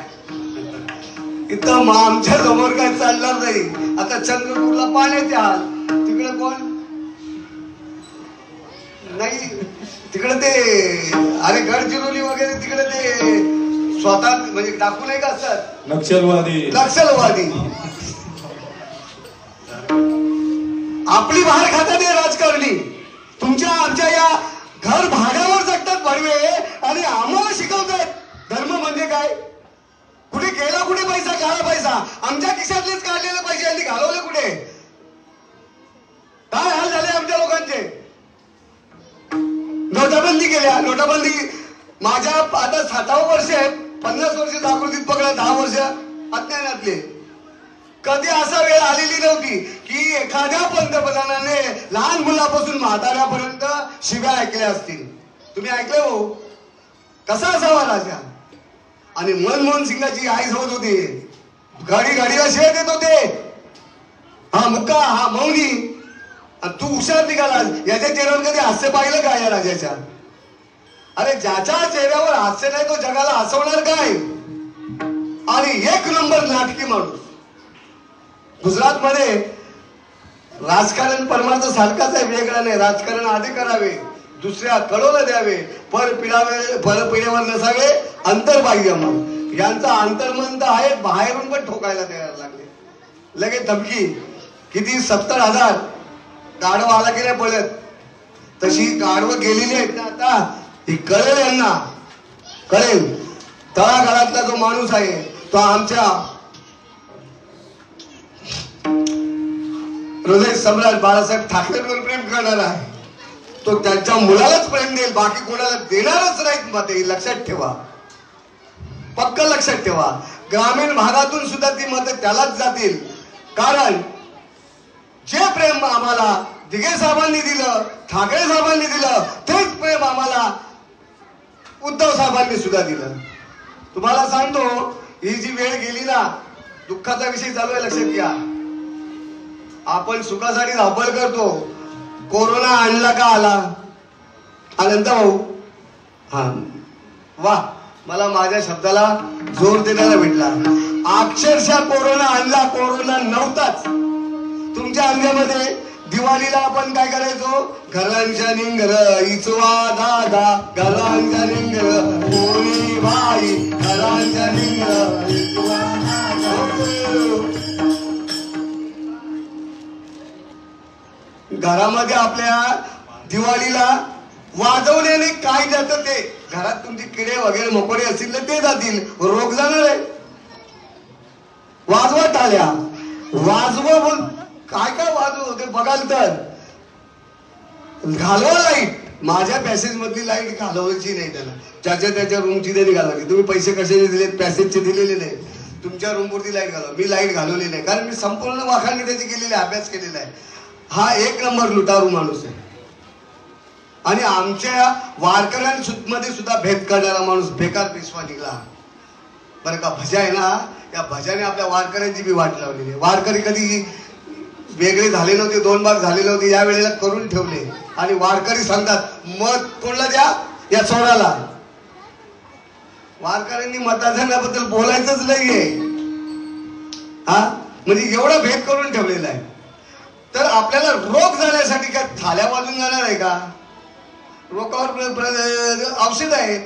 इथं आमच्या समोर काय चालणार नाही. आता चंद्रपूरला पाण्याचे हाल, तिकडे कोण नाही. तिकडे ते अरे गडचिरोली वगैरे तिकडे ते स्वतः म्हणजे टाकू नाही का असतात नक्षलवादी. आपली बाहेर खातात हे राजकारणी. तुमच्या आमच्या या घर भाड्यावर जगतात भडवे आणि आम्हाला शिकवतात धर्म म्हणजे काय. कुठे गेला कुठे पैसा? काळा पैसा आमच्या खिशातलेच काढलेले पैसे यांनी घालवले कुठे? काय हाल झाले आमच्या लोकांचे. नोटाबंदी केल्या. नोटाबंदी माझ्या आता 7वं वर्ष आहे, 50 वर्ष जागृतीत पकडा, 10 वर्ष अज्ञानातले. कधी असा वेळ आलेली नव्हती की एखाद्या पंतप्रधानाने लहान मुलापासून म्हाताऱ्यापर्यंत शिव्या ऐकल्या असतील. तुम्ही ऐकले हो? कसा असावा राजा? आणि मनमोहन सिंगाची आई सोबत होती, गाडीला शिव्या देत होते. हा मुक्का, हा मौनी, तू हुशार निघाला. याच्या चेहऱ्यावर कधी हास्य पाहिलं का या राजाच्या? अरे ज्याच्या चेहऱ्यावर हास्य नाही तो जगाला हसवणार काय? आणि 1 नंबर नाटकी माणूस. गुजरात मध्ये राजकारण परमार्थ सारखाच आहे, वेगळा नाही. राजकारण आधी करावे, दुसऱ्या कळवलं द्यावे, पर पिढ्यावर नसावे अंतर्बाह्य मन. यांचा अंतर्मन तर आहे, बाहेरून पण ठोकायला तयार लागले. लगेच धमकी. किती 70,000 गाढव आला की नाही पळत, तशी गाढवं गेलेली आहेत ना आता. ही कळेल यांना, कळेल. तळागाळातला जो माणूस आहे तो आमच्या हृदय सम्राट बाळासाहेब ठाकरेंवर प्रेम करणारा आहे. तो त्यांच्या मुलालाच प्रेम देईल, बाकी कोणाला देणारच नाहीत. मते ही लक्षात ठेवा, पक्क लक्षात ठेवा. ग्रामीण भागातून सुद्धा ती मतं त्यालाच जातील. कारण जे प्रेम आम्हाला दिघे साहेबांनी दिलं, ठाकरे साहेबांनी दिलं, तेच प्रेम आम्हाला उद्धव साहेबांनी सुद्धा दिलं. तुम्हाला सांगतो, ही जी वेळ गेली ना, दुःखाचा विषय चालू आहे, लक्षात घ्या. आपण सुखासाठी धावपळ करतो. कोरोना आणला का आला? अनंत भाऊ, हा वा, मला माझ्या शब्दाला जोर देण्याला भेटला. अक्षरशः कोरोना आणला, कोरोना नव्हताच. तुमच्या अंगामध्ये दिवाळीला आपण काय करायचो? घरांच्या निंगर इचवा दादा, घरांच्या निंगर कोणी बाई, घरांच्या निंगर इचवा दादा. घरामध्ये आपल्या दिवाळीला वाजवण्याने काय जातं ते, घरात तुमचे किडे वगैरे मकोडे असतील तर ते जातील, रोग जाणार आहे. वाजवा टाळ्या, वाजवा. बोल काय काय वाजव ते बघाल तर. घालवा लाईट. माझ्या पॅसेज मधली लाईट घालवायची नाही त्याला, ज्याच्या त्याच्या रूमची त्यांनी घालवायची. तुम्ही पैसे कशाचे दिलेत? पॅसेजचे दिलेले नाही. तुमच्या रूमवरती लाईट घालवा. मी लाईट घालवली नाही, कारण मी संपूर्ण वाखाणणी त्याची केलेली आहे, अभ्यास केलेला आहे. हा 1 नंबर लुटारू माणूस आहे. आणि आमच्या वारकऱ्यांमध्ये सुद्धा भेद करणारा माणूस बेकार पेशवा निघाला बरं का. भजा आहे ना, या भजाने आपल्या वारकऱ्यांची बी वाट लावलेली आहे. वारकरी कधी वेगळे झाले नव्हते, 2 भाग झाले नव्हते, या वेळेला करून ठेवले. आणि वारकरी सांगतात मत कोणला द्या? या चोराला. वारकऱ्यांनी मतदानाबद्दल बोलायचंच नाहीये. हा म्हणजे एवढा भेद करून ठेवलेला आहे. तर आपल्याला रोग जाण्यासाठी काय थाल्या वाजून जाणार आहे का? रोगावर औषध आहेत.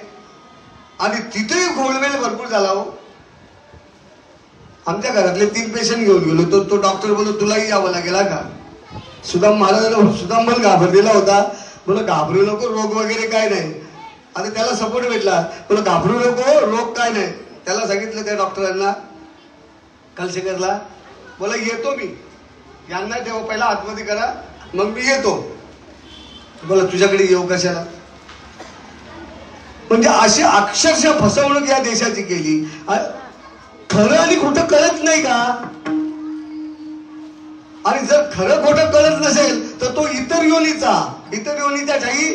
आणि तिथेही गोळमेल भरपूर झाला हो. आमच्या घरातले 3 पेशंट घेऊन गेलो, तो डॉक्टर बोलतो तुलाही यावं लागेल का? सुदाम महाराजांना सुदाम पण घाबरलेला होता. बोला घाबरू नको, रोग वगैरे काय नाही. आता त्याला सपोर्ट भेटला. बोला घाबरू नको, रोग काय नाही. त्याला सांगितलं त्या डॉक्टरांना, कलशेकरला, बोला येतो मी, यांना ठेव, पहिला आतमध्ये करा, मग मी येतो. बोला तुझ्याकडे येऊ कशाला? म्हणजे अशी अक्षरशः फसवणूक या देशाची केली. खरं आणि खोटं कळत नाही का? आणि जर खरं खोटं कळत नसेल तर तो इतर योनीच्या ठाई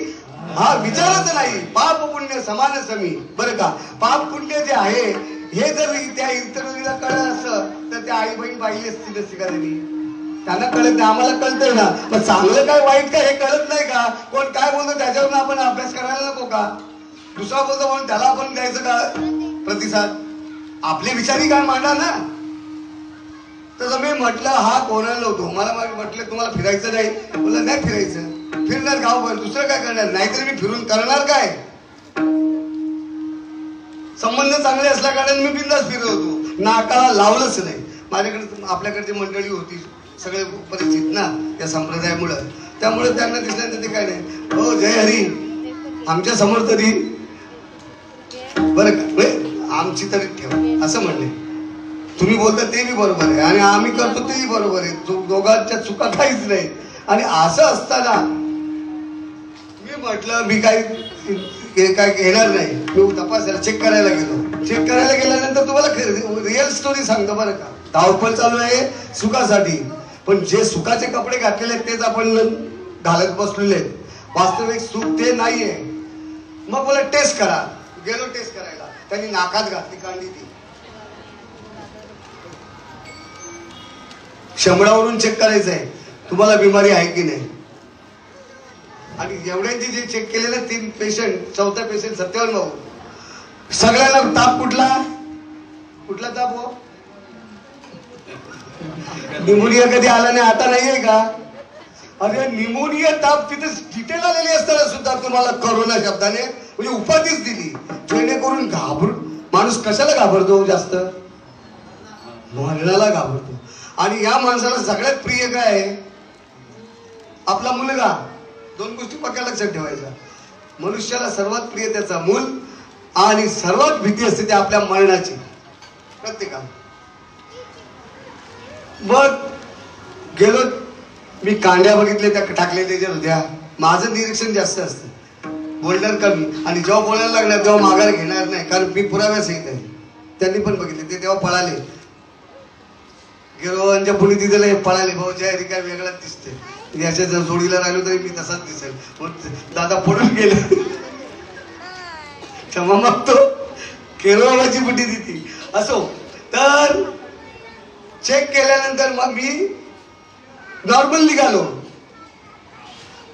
हा विचारच नाही. पाप पुण्य समान समी. बरं का, पाप पुण्य जे आहे हे जर त्या इतर योनीला कळलं असतं तर त्या आई बहीण पाहिली असती का त्यांनी? त्यांना कळत नाही, आम्हाला कळतंय ना. पण चांगलं काय वाईट काय हे कळत नाही का? कोण काय बोलतो त्याच्यावरून आपण अभ्यास करायला नको का? दुसरा बोलतो म्हणून त्याला आपण द्यायचं का प्रतिसाद? आपले विचारी काय मांडा ना. तसं मी म्हटलं हा कोणाला नव्हतो, मला म्हटलं तुम्हाला फिरायचं नाही. बोललं नाही फिरायचं. फिरणार गावभर, दुसरं काय करणार? नाहीतरी मी फिरून करणार काय? संबंध चांगले असल्या कारण मी बिंदास फिरत होतो, नाकाला लावलंच नाही. माझ्याकडे आपल्याकडची मंडळी होती, सगळे परिचित ना या संप्रदायामुळं, त्यामुळे त्यांना दिसल्यानंतर ते काय नाही, हो जय हरी आमच्या समोर तरी बरं का, आमची तरी ठेवा असं म्हणले. तुम्ही बोलता ते बी बरोबर आहे आणि आम्ही करतो तेही बरोबर आहे. दोघांच्या चुका काहीच नाही. आणि असं असताना मी म्हटलं मी काय घेणार नाही. मी तपासायला चेक करायला गेलो. चेक करायला गेल्यानंतर तुम्हाला रिअल स्टोरी सांगतो बरं का. धावपळ चालू आहे सुखासाठी, पण जे सुखाचे कपडे घातलेले आहेत तेच आपण घालत बसलेले आहेत. वास्तविक सुख ते नाहीये. मग बोला टेस्ट करा. गेलो टेस्ट करायला, त्यांनी नाकात घातली कांडी ती. शंभरावरून चेक करायचंय तुम्हाला बिमारी आहे की नाही. आणि एवढ्यांचे जे चेक केलेले 3 पेशंट, 4था पेशंट 57 भाऊ, सगळ्यांना ताप कुठला ताप हो? निमोनिया कधी आला नाही, आता नाहीये का? अरे निमोनिया ताप तिथे डिटेल आलेली असताना सुद्धा तुम्हाला करोना शब्दाने म्हणजे उपाधीच दिली, जेणेकरून माणूस कशाला घाबरतो जास्त? मरणाला घाबरतो. आणि या माणसाला सगळ्यात प्रिय काय आहे? आपला मुलगा. 2 गोष्टी पक्का लक्षात ठेवायच्या. मनुष्याला सर्वात प्रिय त्याचा मूल, आणि सर्वात भीती असते ते आपल्या मरणाची प्रत्येकाला. मग गेलो मी, कांड्या बघितले त्या टाकलेल्या होत्या. माझं निरीक्षण जास्त असतं, बोलणार कमी, आणि जेव्हा बोलायला लागणार तेव्हा माघार घेणार नाही, कारण मी पुराव्यासहित आहे. त्यांनी पण बघितले, ते तेव्हा पळाले. गेलो आणि पुढे तिथे पळाले, भाऊ जय हरी काय वेगळाच दिसते, याच्या जर जोडीला राहिलो तरी मी तसाच दिसेल. दादा पडून गेले, क्षमा मागतो, केरळाची बुटी दिली. असो, तर चेक केल्यानंतर मग मी नॉर्मल निघालो.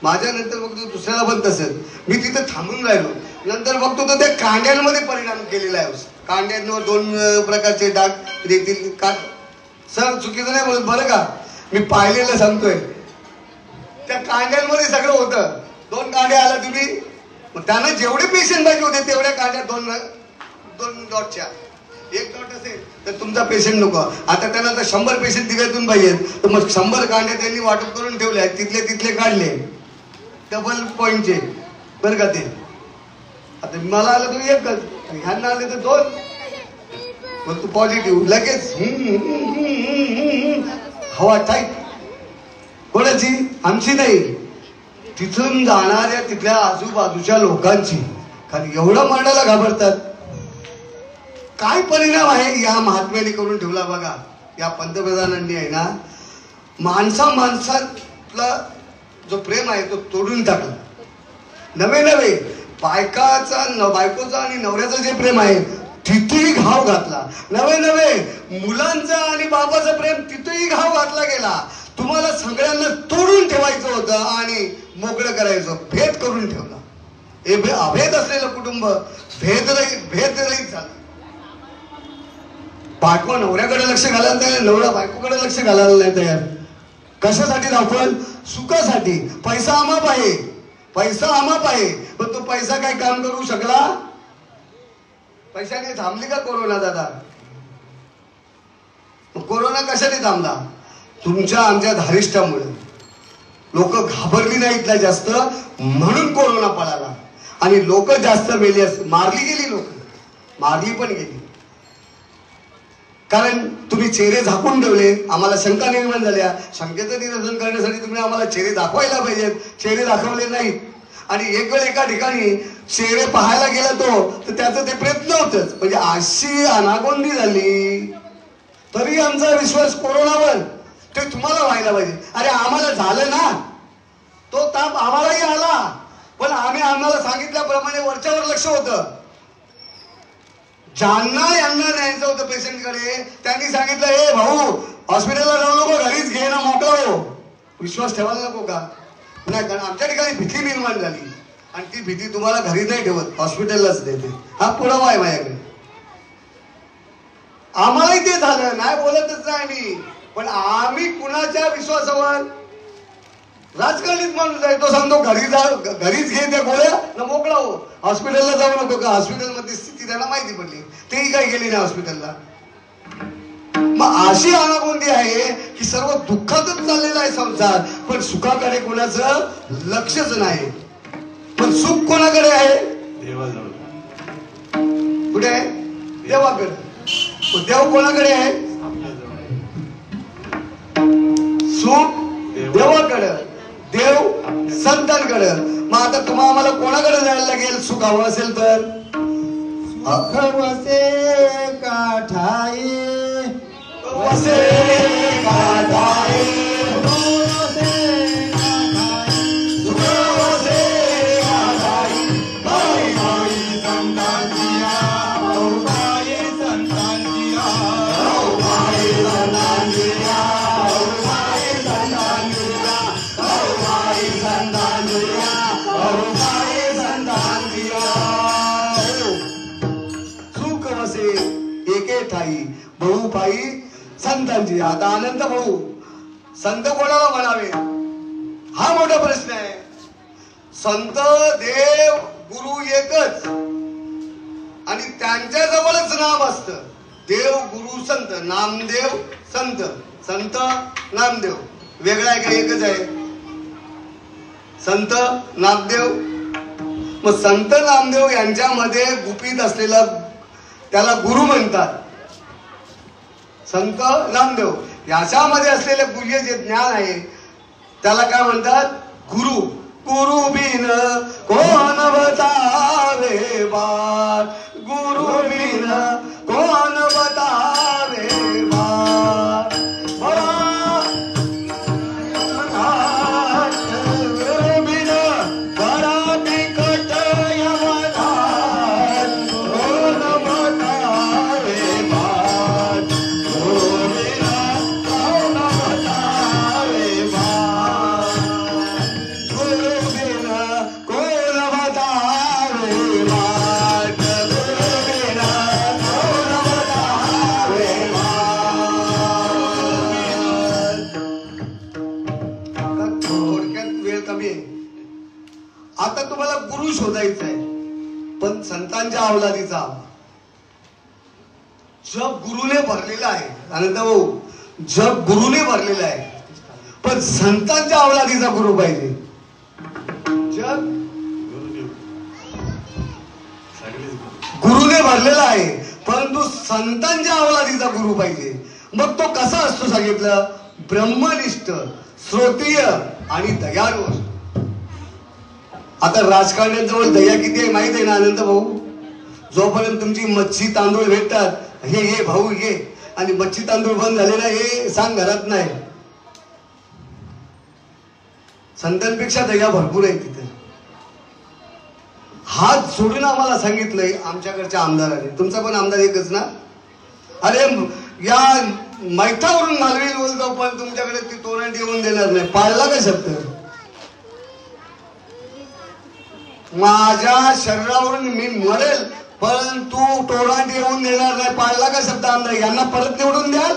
माझ्या नंतर बघतो दुसऱ्याला पण तसंच. मी तिथे थांबून राहिलो. नंतर बघतो तर त्या कांड्यांमध्ये परिणाम केलेला आहे. कांड्यांवर 2 प्रकारचे डाग देतील का सर, चुकीचं नाही बोलत बरं का, मी पाहिलेलं सांगतोय. त्या कांड्यांमध्ये सगळं होतं. 2 कांड्या आल्या तुम्ही, त्यांना जेवढे पेशंट पाहिजे होते तेवढ्या कांड्या 2 डॉटच्या. 1 डॉट असेल तर तुमचा पेशंट नको. आता त्यांना तर 100 पेशंट दिव्यातून पाहिजेत, तर मग 100 कांड्या त्यांनी वाटप करून ठेवल्या, तिथले काढले डबल पॉइंटचे बरं का ते. आता मला आलं तर 1च, ह्यांना आले तर 2. मग तू पॉझिटिव्ह लगेच हवा टाईट. कोणाची? आमची नाही, तिथून जाणाऱ्या तिथल्या आजूबाजूच्या लोकांची. कारण एवढं मरणाला घाबरतात. काय परिणाम आहे या महात्म्याने करून ठेवला बघा. या पंतप्रधानांनी आहे ना, माणसातला जो प्रेम आहे तो तोडून टाकला. नवे बायकोचा आणि नवऱ्याचं जे प्रेम आहे तिथेही घाव घातला. नवे मुलांचं आणि बाबाचं प्रेम तिथेही घाव घातला गेला. तुम्हाला सगळ्यांना तोडून ठेवायचं होतं आणि मोकळं करायचं, भेद करून ठेवला. अभेद असलेलं कुटुंब भेदरहित झालं. बायको नवऱ्याकडे लक्ष घालायला तयार, नवरा बायकोकडे लक्ष घालायला नाही तयार. कशासाठी धावपळ? सुखासाठी. पैसा अमाप आहे, पण तो पैसा काय काम करू शकला? पैशाने थांबली का कोरोना दादा? कोरोना कशाने थांबला? तुमच्या आमच्या धारिष्ठामुळे. लोक घाबरली नाहीत ना जास्त, म्हणून कोरोना पळाला. आणि लोक जास्त मेली, मारली गेली, लोक मारली पण गेली. कारण तुम्ही चेहरे झाकून ठेवले. आम्हाला शंका निर्माण झाल्या. शंकेचं निरसन करण्यासाठी तुम्ही आम्हाला चेहरे दाखवायला पाहिजेत, चेहरे दाखवले नाहीत. आणि एक वेळ एका ठिकाणी चेहरे पाहायला गेला तर त्याचं ते प्रयत्न होतच. म्हणजे अशी अनागोंदी झाली, तरी आमचा विश्वास कोरोनावर. ते तुम्हाला व्हायला पाहिजे. अरे आम्हाला झालं ना, तो ताप आम्हालाही आला, पण आम्हाला सांगितल्याप्रमाणे वरच्यावर लक्ष होतं. ज्यांना यांना न्यायचं होतं पेशंटकडे, त्यांनी सांगितलं हे भाऊ हॉस्पिटलला जाऊ नको, घरीच घे ना, मोकळा हो. विश्वास ठेवायला नको का? नाही, कारण आमच्या ठिकाणी भीती निर्माण झाली, आणि ती भीती तुम्हाला घरी नाही ठेवत, हॉस्पिटललाच देते. हा पुरावा आहे माझ्याकडे. आम्हालाही ते झालं, नाही बोलतच नाही मी, पण आम्ही कुणाच्या विश्वासावर? राजकारणीच माणूस आहे, तो सांगतो घरीच घे त्या गोळ्या ना, मोकळा हो, हॉस्पिटलला जाऊ नको. का हॉस्पिटलमध्ये स्थिती त्याला माहिती पडली, तेही काय गेली नाही हॉस्पिटलला. मग अशी अनागोंदी आहे की सर्व दुःखातच चाललेला आहे संसार, पण सुखाकडे कोणाचं लक्षच नाही. पण सुख कोणाकडे आहे? देवाजवळ. कुठे आहे? देवाकडे. देव कोणाकडे आहे? सुख देवाकडे, देव संतांकडे. मग आता तुम्हाला आम्हाला कोणाकडे जायला लागेल सुख हवं असेल तर? वसे काठाई वसे काठाई भाऊ पायी संतांची. आता अनंत भाऊ संत कोणाला म्हणावे हा मोठा प्रश्न आहे. संत देव गुरु एकच आणि त्यांच्या जवळच नाम असत. देव गुरु संत. नामदेव संत. संत नामदेव वेगळा आहे का एकच आहे? संत नामदेव. मग संत नामदेव यांच्यामध्ये गुपित असलेला त्याला गुरु म्हणतात. संत नामदेव याच्यामध्ये असलेले गुह्य जे ज्ञान आहे त्याला काय म्हणतात? गुरु. गुरु बिन कोण बतावे बात. गुरु बिन कोण बतावे बात. गुरु बिन बड़ा निकट यमदान. कोण बतावे बात. गुरु बिन कोण बतावे बात. गुरु बिन कोण बतावे बात. गुरु बिन कोण बतावे बात. थोडक्यात वेळ कमी आहे. आता तुम्हाला गुरु शोधायचा आहे पण संतांच्या अवलादीचा. जग गुरुने भरलेला आहे. आनंद भाऊ जग गुरुने भरलेलं आहे पण संतांच्या अवलादीचा गुरु पाहिजे. जग गुरुने भरलेला आहे परंतु संतांच्या अवलादीचा गुरु पाहिजे. मग तो कसा असतो सांगितलं? ब्रह्मनिष्ठ, श्रोतीय आणि दयाळू असतो. आता राजकारण्यांजवळ दया किती आहे माहित आहे ना आनंद भाऊ? जोपर्यंत तुमची मच्छी तांदूळ भेटतात, हे भाऊ ये, आणि मच्छी तांदूळ बंद झालेला हे सांग घरात नाही. संतांपेक्षा दया भरपूर आहे तिथे. हात सोडून आम्हाला सांगितलंय आमच्याकडच्या आमदाराने. तुमचा पण आमदार एकच ना? अरे या मैठावरून मालवी बोलतो पण तुमच्याकडे ती तोरण येऊन देणार नाही. पाळला का शब्द? माझ्या शरीरावरून मी मरेल परंतु तोरण येऊन देणार नाही. पाळला का शब्द आमदार? यांना परत निवडून द्याल?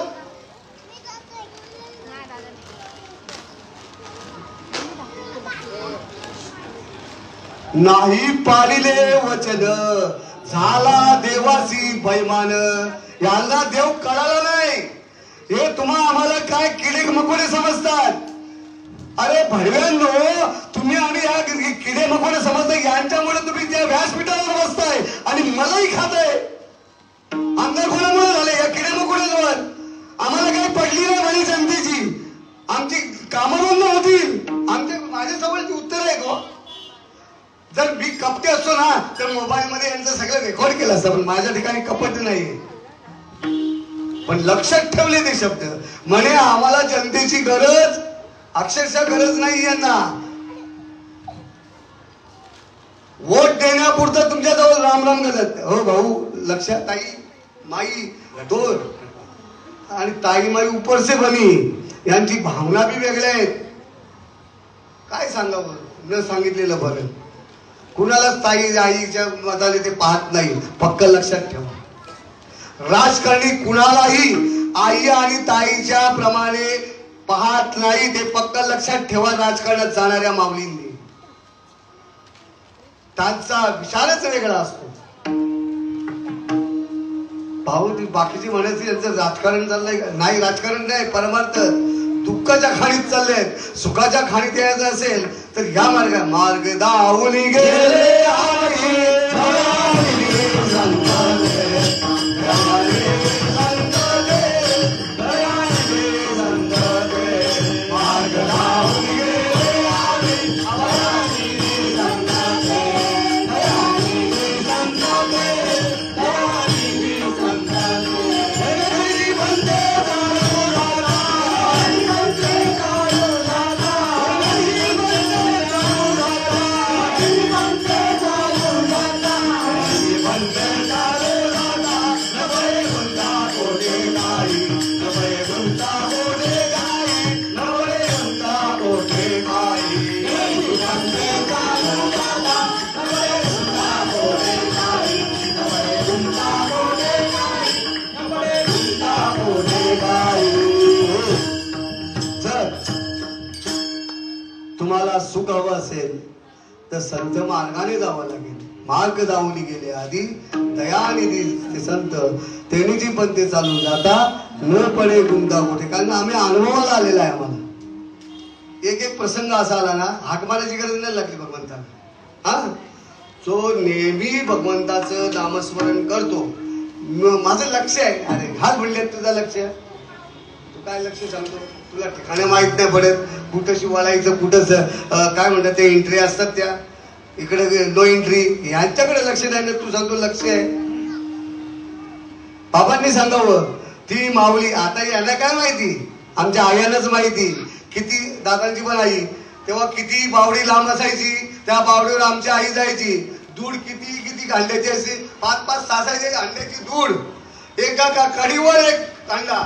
नाही पाळिले वचन झाला देवासी बैमान. यांना देव कळाला नाही. हे तुम्हा आम्हाला काय किडे मकोडे समजतात? अरे भडव्यांनो, तुम्ही आणि या किडे मकोडे समजताय. यांच्यामुळे तुम्ही त्या व्यासपीठावर बसताय आणि मलाही खाताय. आमदार कोणामुळे झाले? या किडे मकोड्यांवर. आम्हाला काही पडली नाही म्हणे जनतेची. आमची कामं बंद होतील. माझ्याजवळची उत्तर आहे का? जर मी कपटे असतो ना तर मोबाईल मध्ये यांचं सगळं रेकॉर्ड केलं असतं पण माझ्या ठिकाणी कपट नाही. पण लक्षात ठेवले ते शब्द. म्हणे आम्हाला जनतेची गरज अक्षरशः गरज नाही यांना. वोट देण्यापुरतं तुमच्याजवळ राम राम करत. हो भाऊ लक्षात. ताई माई दोर आणि ताई माई उपरसे बनी यांची भावना बी वेगळ्या आहेत. काय सांगावं न सांगितलेलं बरं. कुणालाच ताई आईच्या मताने ते पाहत नाही. पक्क लक्षात ठेवा. राजकारणी कुणालाही आई आणि ताईच्या प्रमाणे पाहत नाही. ते पक्क लक्षात ठेवा. राजकारणात जाणाऱ्या माऊलींनी त्यांचा विचारच वेगळा असतो. भाऊ बाकीची म्हणायची यांचं राजकारण चाललंय. नाही राजकारण नाही, परमार्थ. दुःखाच्या खाणीत चाललेत. सुखाच्या खाणीत यायचं असेल तर ह्या मार्ग दावून गेले असेल तर संत मार्गाने जावं लागेल. मार्ग जाऊन गेले आधी दयानिधी ते संत त्यांनी जी पण ते चालू जाता न पडे गुंता कुठे. कारण आम्ही अनुभवाला आलेला आहे. आम्हाला एक एक प्रसंग असा आला ना हाक मारायची गरज नाही लागली भगवंताला. हा जो नेहमी भगवंताचं नामस्मरण करतो. माझं लक्ष आहे. अरे हाच म्हणले तुझं लक्ष. तू काय लक्ष सांगतो. तुला ठिकाणे माहित नाही पडत कुठं शिवालायचं कुठं काय म्हणतात ते एंट्री असतात त्या इकडे नो एंट्री यांच्याकडे लक्ष नाही ना तू सांगतो लक्ष आहे. बाबांनी सांगावं ती माऊली. आता यांना काय माहिती आमच्या आयांनाच माहिती. किती दादांची पण आई तेव्हा किती बावडी लांब असायची. त्या बावडीवर आमची आई जायची. दूध किती किती घालण्याची असे 5-5 तासाची अंड्याची दूध एका कडीवर एक अंडा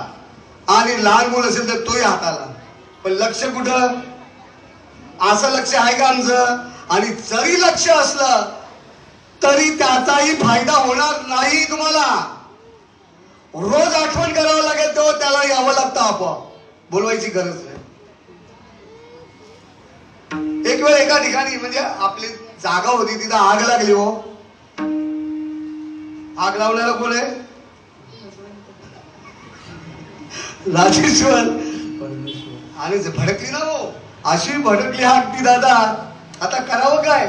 आणि लहान मुलं असेल तर तोही हाताला. पण लक्ष कुठं. असं लक्ष आहे का आमचं. आणि जरी लक्ष असलं तरी त्याचाही फायदा होणार नाही. तुम्हाला रोज आठवण करावं लागेल तेव्हा त्याला यावं लागतं. आपोआप बोलवायची गरज नाही. एक वेळ एका ठिकाणी म्हणजे आपली जागा होती तिथं आग लागली. हो आग लावणारा कोण आहे. राजेश्वर. आणि भडकली ना हो अशी भडकली आग ती दादा. आता करावं काय.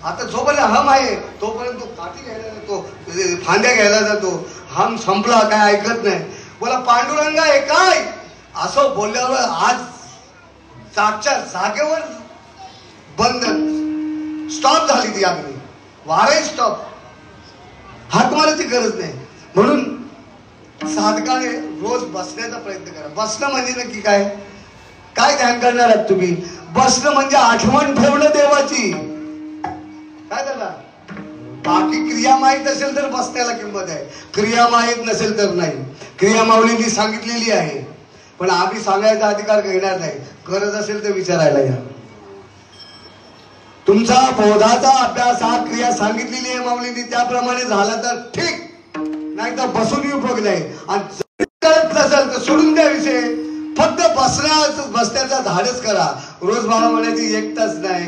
आता जोपर्यंत हम आहे तोपर्यंत तो काठी घ्यायला जातो फांद्या घ्यायला जातो. हम संपला काय ऐकत नाही. बोला पांडुरंगा आहे काय असं बोलल्यावर आज जागेवर बंद स्टॉप झाली ती आगनी. वारे स्टॉप. हाक मारायची गरज नाही. म्हणून साधकाने रोज बसण्याचा प्रयत्न करा. बसणं म्हणजे नक्की काय काय ध्यान करणार आहात तुम्ही. बसणं म्हणजे आठवण ठेवणं देवाची. काय झालं. बाकी क्रिया माहीत असेल तर बसण्याला किंमत आहे. क्रिया माहीत नसेल तर नाही. क्रिया माऊलींनी सांगितलेली आहे पण आम्ही सांगायचा अधिकार घेणार नाही. गरज असेल तर विचारायला या. तुमचा बोधाचा अभ्यास हा क्रिया सांगितलेली आहे माऊलींनी त्याप्रमाणे झाला तर ठीक. नाही तर बसून उपयोग नाही. आणि कळत नसेल तर सोडून द्या विषय. फक्त बसण्याचा धाडस करा. रोज मला म्हणायची 1 तास नाही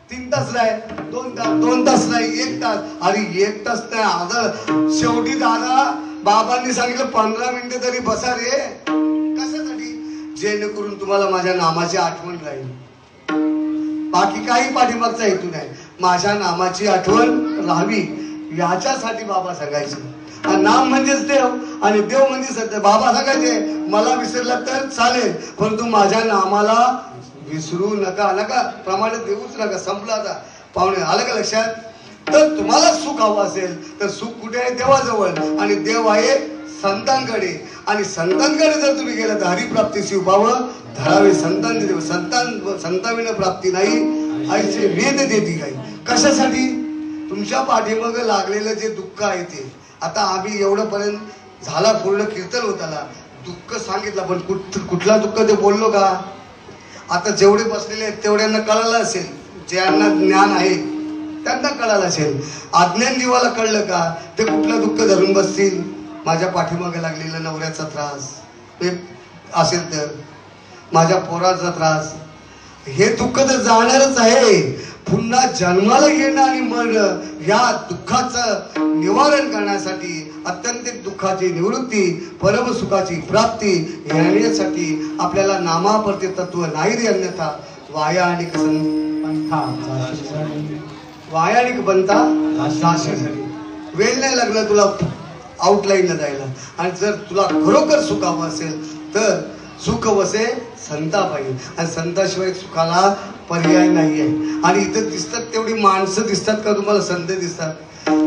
3 तास नाही 2 तास नाही 1 तास. अरे 1 तास नाही आता शेवटी दादा बाबांनी सांगितलं 15 मिनिटं तरी बसा रे. कशासाठी. जेणेकरून तुम्हाला माझ्या नामाची आठवण राहील. बाकी काही पाठीमागचा हेतू नाही. माझ्या नामाची आठवण राहावी याच्यासाठी बाबा सांगायचे. नाम म्हणजेच देव आणि देव म्हणजे सत्य. बाबा सांगायचे मला विसरलं तर चालेल परंतु माझ्या नामाला विसरू नका. नका प्रमाणे देऊच नका. संपला आता पाहुणे आलं का लक्षात. तर तुम्हाला सुख हवं असेल तर सुख कुठे आहे देवाजवळ. आणि देव आहे संतांकडे. आणि संतांकडे जर तुम्ही गेला तर हरिप्राप्तीशी उभावं धरावे. संताविना प्राप्ती नाही ऐसे वेद देती काही. कशासाठी. तुमच्या पाठीमाग लागलेलं जे दुःख आहे ते. आता आम्ही एवढं पर्यंत झाला पूर्ण कीर्तन होत आला. दुःख सांगितलं पण कुठला दुःख ते बोललो का. आता जेवढे बसलेले आहेत तेवढ्यांना कळालं असेल. ज्यांना ज्ञान आहे त्यांना कळालं असेल. अज्ञान जीवाला कळलं का ते कुठलं दुःख धरून बसतील. माझ्या पाठीमागे लागलेला नवऱ्याचा त्रास असेल तर माझ्या पोराचा त्रास हे दुःख तर जाणारच आहे. पुन्हा जन्माला येणं आणि मरणं या दुःखाचं निवारण करण्यासाठी अत्यंतिक दुःखाची निवृत्ती परमसुखाची प्राप्ती येण्यासाठी आपल्याला नामाप्रती तत्व नाही रे. अन्यथा वायानिक बनता वेळ नाही लागला तुला आउटलाईनला जायला. आणि जर तुला खरोखर सुखावं असेल तर सुख वसे संतापायी. आणि संताशिवाय सुखाला पर्याय नाहीये. आणि इथं दिसतात तेवढी माणसं दिसतात का तुम्हाला संत दिसतात.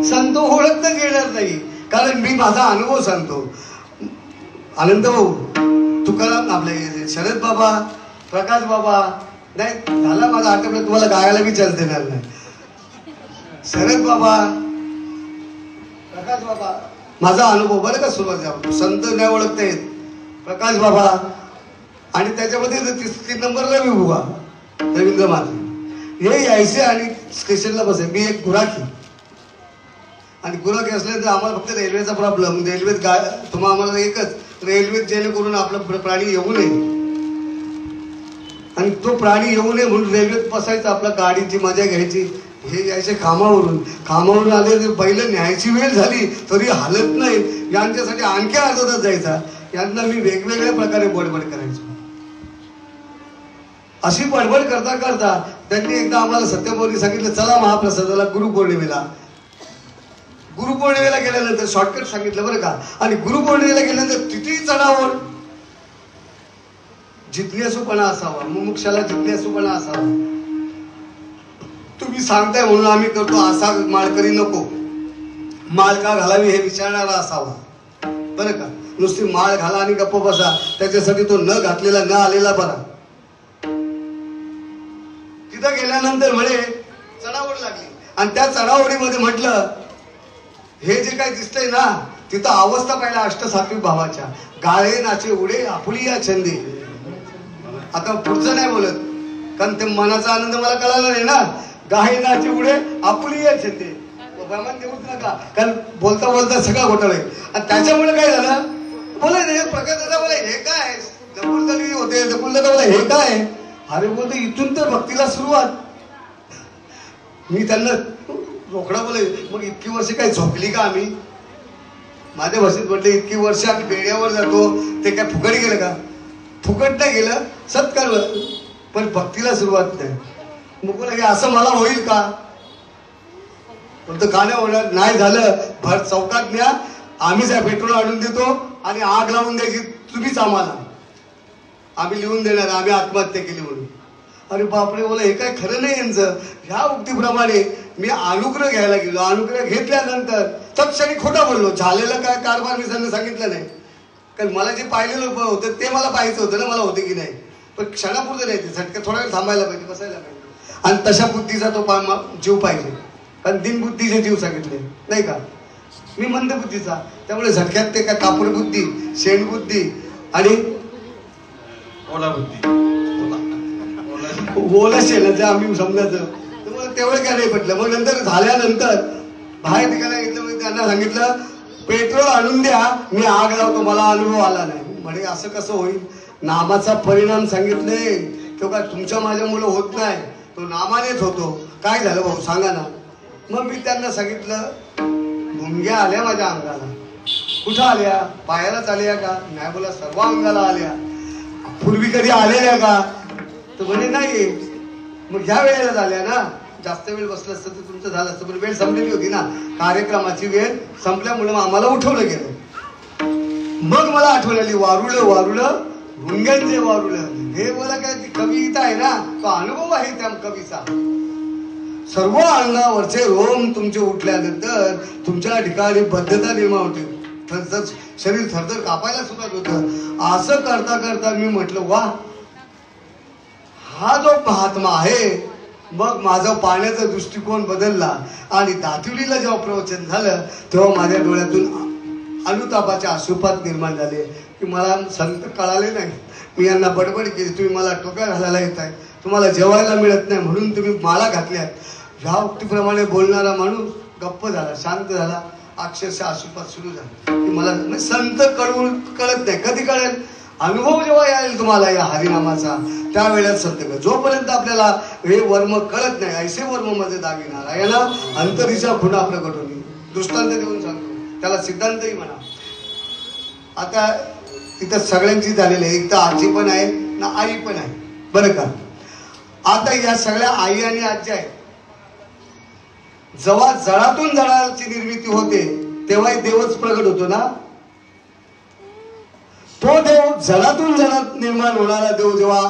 संत ओळखता येणार नाही. कारण मी माझा अनुभव सांगतो. आनंद भाऊ तुकाराम आपले शरद बाबा प्रकाश बाबा नाही झाला माझा आठवलं तुम्हाला गायला विचार देणार नाही. शरद बाबा प्रकाश बाबा माझा अनुभव बरं का. सुरुवात संत नाही ओळखता येत. प्रकाश बाबा आणि त्याच्यामध्ये 3 नंबर रवी बुवा रवींद्र महाराज हे यायचे आणि स्टेशनला बसे. मी एक गुराखी आणि गुराखी असल्यानंतर आम्हाला फक्त रेल्वेचा प्रॉब्लेम. रेल्वेत तुम्हाला आम्हाला एकच रेल्वेत जेणेकरून आपलं प्राणी येऊ नये. आणि तो प्राणी येऊ नये म्हणून रेल्वेत बसायचा, आपल्या गाडीची मजा घ्यायची. हे यायचे कामावरून आले तर बैल न्यायची वेळ झाली तरी हालत नाही, यांच्यासाठी आणखी अर्धा तास जायचा. यांना मी वेगवेगळ्या प्रकारे बडबड करायचो. अशी बडबड करता करता त्यांनी एकदा आम्हाला सत्यभाऊनी सांगितलं, चला महाप्रसादाला गुरुपौर्णिमेला गेल्यानंतर शॉर्टकट सांगितलं बरं का. आणि गुरुपौर्णिमेला गेल्यानंतर तिथेही चढावड, जिज्ञासूपणा असावा, मुमुक्षाला जिज्ञासूपणा असावा. तुम्ही सांगताय म्हणून आम्ही करतो असा माळकरी नको. माळ का घालावी हे विचारणारा असावा बरं का. नुसती माळ घाला आणि गप्प बसा, त्याच्यासाठी तो न घातलेला न आलेला बरा. तिथं गेल्यानंतर म्हणे चढावड लागली आणि त्या चढावडीमध्ये म्हटलं हे जे काही दिसतंय ना, तिथं अवस्था पाहिला अष्टसात्विक भावाच्या. गाळे नाचे उडे आपुलिया छंदी. आता पुढचं नाही बोलत कारण ते मनाचा आनंद मला कळाला नाही ना. गाळे नाचे उडे आपुलिया छंदी ब्राह्मण देऊच नका, कारण बोलता बोलता सगळा घोटाळा आहे. आणि त्याच्यामुळे काय झालं, बोला प्रकाश दादा बोला हे काय, दकुलदादी होते, दकुलदादा बोला हे काय. अरे बोलतो इथून तर भक्तीला सुरुवात. मी त्यांना रोकडा बोले, मग इतकी वर्ष काय झोपली का आम्ही. माझ्या भाषेत म्हटलं इतकी वर्ष आम्ही बेड्यावर जातो ते काय फुकट गेलं का. फुकट नाही गेलं, सत्कार, पण भक्तीला सुरुवात नाही. मग बोला की असं मला होईल का, फक्त का नाही होणार. नाही झालं भर चौकात न्या, आम्हीच पेट्रोल आणून देतो आणि आग लावून द्यायची तुम्हीच आम्हाला, आम्ही लिहून देणार आम्ही आत्महत्या केली म्हणून. अरे बापरे बोला हे काय खरं नाही यांचं. ह्या उक्तीप्रमाणे मी अनुग्रह घ्यायला गेलो. अनुग्रह घेतल्यानंतर तत्क्षणी खोटा बोललो. झालेलं काय कारभार मी त्यांना सांगितलं नाही, कारण मला जे पाहिलेलं होतं ते मला पाहायचं होतं ना, मला होते की नाही. पण क्षणापुरतं नाही, ते झटके थोडा वेळ थांबायला पाहिजे, बसायला पाहिजे. आणि तशा बुद्धीचा तो जीव पाहिजे, कारण दिनबुद्धीचे जीव सांगितले नाही का. मी मंद बुद्धीचा, त्यामुळे झटक्यात ते काय कापड बुद्धी, शेण बुद्धी आणि ओला बुद्धी, ओला शेणाचं आम्ही समजायचं. त्यामुळे तेवढं काय नाही पटलं. मग नंतर झाल्यानंतर बाहेर ठिकाणी घेतलं, त्यांना सांगितलं पेट्रोल आणून द्या, मी आग लावतो, मला अनुभव आला नाही. म्हणे असं कसं होईल, नामाचा परिणाम सांगितले तो काय तुमच्या माझ्यामुळे होत नाही, तो नामानेच होतो. काय झालं भाऊ सांगा ना. मग मी त्यांना सांगितलं भुंग्या आल्या माझ्या अंगाला. कुठं आल्या, पायालाच आल्या का, नाही बोला सर्व अंगाला आल्या. पूर्वी कधी आलेल्या का, तर म्हणे नाही. मग ह्या वेळेला झाल्या ना, जास्त वेळ बसलं असतं तर तुमचं झालं असतं, पण वेळ संपलेली होती ना, कार्यक्रमाची वेळ संपल्यामुळे आम्हाला उठवलं गेलं. मग मला आठवण आली, वारुळं भुंग्यांचे वारुळं. हे बोला काय ती कविता आहे ना, तो अनुभव आहे त्या कवीचा. सर्व अंगावरचे रोम तुमचे उठल्यानंतर तुमच्या ठिकाणी बद्धता निर्माण होते, थरथर शरीर थरथर कापायला सुरुवात होतं. असं करता करता मी म्हटलं वा, हा जो महात्मा आहे. मग माझा पाहण्याचा दृष्टिकोन बदलला आणि दातिवलीला जेव्हा प्रवचन झालं तेव्हा माझ्या डोळ्यातून अनुतापाचे अश्रुपात निर्माण झाले की मला संत कळाले नाही. मी यांना बडबड केली, तुम्ही मला टोप्या घालायला येत आहे, तुम्हाला जेवायला मिळत नाही म्हणून तुम्ही माळा घातल्यात. ह्या उक्तीप्रमाणे बोलणारा माणूस गप्प झाला, शांत झाला. अक्षरशः अश्रुपात सुरू झाला की मला संत कळत नाही. कधी कळेल, अनुभव जेव्हा येईल तुम्हाला या हरिनामाचा त्यावेळेस संत कळ. जोपर्यंत आपल्याला हे वर्म कळत नाही, ऐसे वर्म मध्ये दागिनार याला अंतरीच्या खुणा प्रकट होईल. दृष्टांत देऊन सांगतो, त्याला सिद्धांतही म्हणा. आता तिथं सगळ्यांची झालेली आहे, एक तर आजी पण आहे ना आई पण आहे बरं का. आता या सगळ्या आई आणि आजी आहेत. जेव्हा जळातून जळाची निर्मिती होते तेव्हाही देवच प्रगट होतो ना. तो देव जळातून जळात निर्माण होणारा देव जेव्हा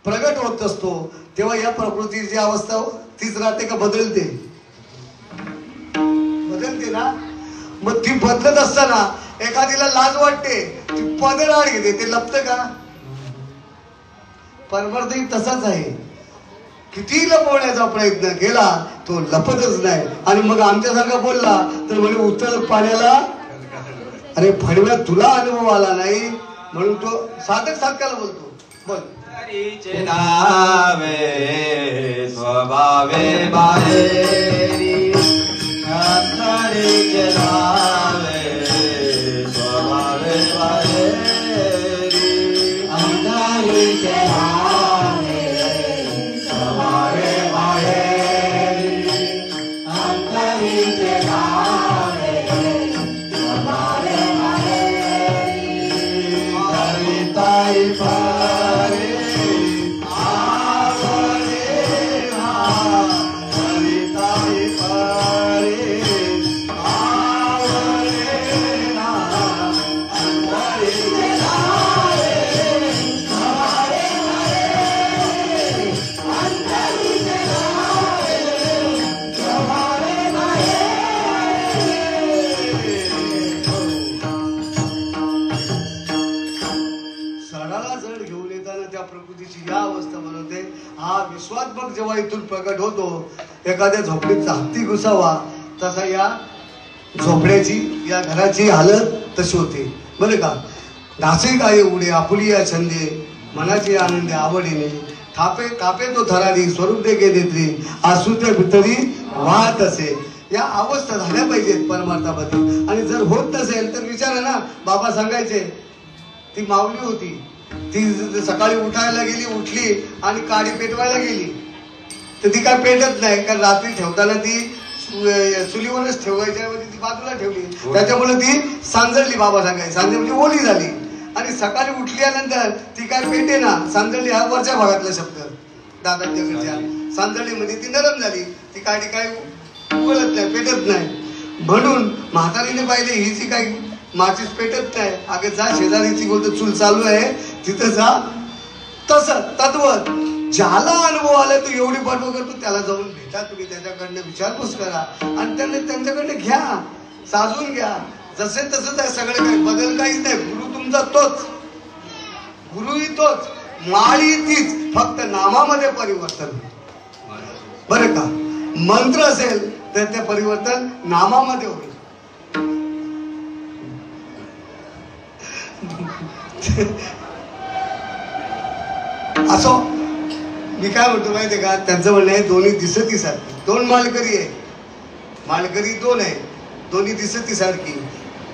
प्रगट होत असतो तेव्हा या प्रकृतीची अवस्था तीच राहते का बदलते, बदलते ना. मग ती बदलत असताना एखादीला लाज वाटते, ती पदराड घेते, ते लपतं का. परमार्थही तसाच आहे. किती लपवण्याचा प्रयत्न केला तो लपतच नाही. आणि मग आमच्यासारखा बोलला तर म्हणजे उतर पाण्याला, अरे फडव्या तुला अनुभव आला नाही म्हणून तो साधक साधकाला बोलतो. बोल नावे स्वभावे बाहेरी अंतरीचे नावे स्वभावे बाहेरी अंतरीचे नावे आत्मक जेव्हा इथून प्रकट होतो, एखाद्या झोपडीचा हत्ती घुसावा तसा या झोपड्याची, या घराची हालत तशी होते. बरं का. नाचे काय उडे आपुली या छंदे, मनाची आनंदे आवडीने, थापे तापे तो थरारी, स्वरूप दे गे देत्री, आसू त्या भितरी वाहत असे. या अवस्था झाल्या पाहिजेत परमार्थामध्ये. आणि जर होत नसेल तर विचारा ना. बाबा सांगायचे, ती माऊली होती, ती सकाळी उठायला गेली, उठली आणि काडी पेटवायला गेली, तर ती काय पेटत नाही, कारण रात्री ठेवताना ती चुलीवरच ठेवायच्या ऐवजी ती बाजूला ठेवली, त्याच्यामुळे ती सांजळली. बाबा सांगायचे सांजळली म्हणजे ओली झाली. आणि सकाळी उठल्यानंतर ती काय पेटे ना. सांजळली हा वरच्या भागातला शब्द, दादांच्या सांजळली म्हणजे ती नरम झाली, ती काडी काय उकळत नाही, पेटत नाही. म्हणून म्हातारीने पाहिले ही जी काही माचीस पेटत नाही, अगं जा शेजारीची बोलतो चूल चालू आहे तिथं जा. तसं तद्वत ज्याला अनुभव आला तो एवढी पाठव करतो, त्याला जाऊन भेटा तुम्ही, त्याच्याकडनं विचारपूस करा आणि त्यांच्याकडनं घ्या, साजून घ्या. जसे तसंच आहे सगळं, काही बदल काहीच नाही. गुरु तुमचा तोच, गुरुही तोच, माळी तीच, फक्त नामामध्ये परिवर्तन. बरं का. मंत्र असेल तर ते परिवर्तन नामामध्ये होईल. असो, मी काय म्हणतो माहितीये का, त्यांचं म्हणणं आहे दोन्ही दिसती सारखी. दोन मालकरी आहे, मालकरी दोन आहे, दोन्ही दिसती सारखी,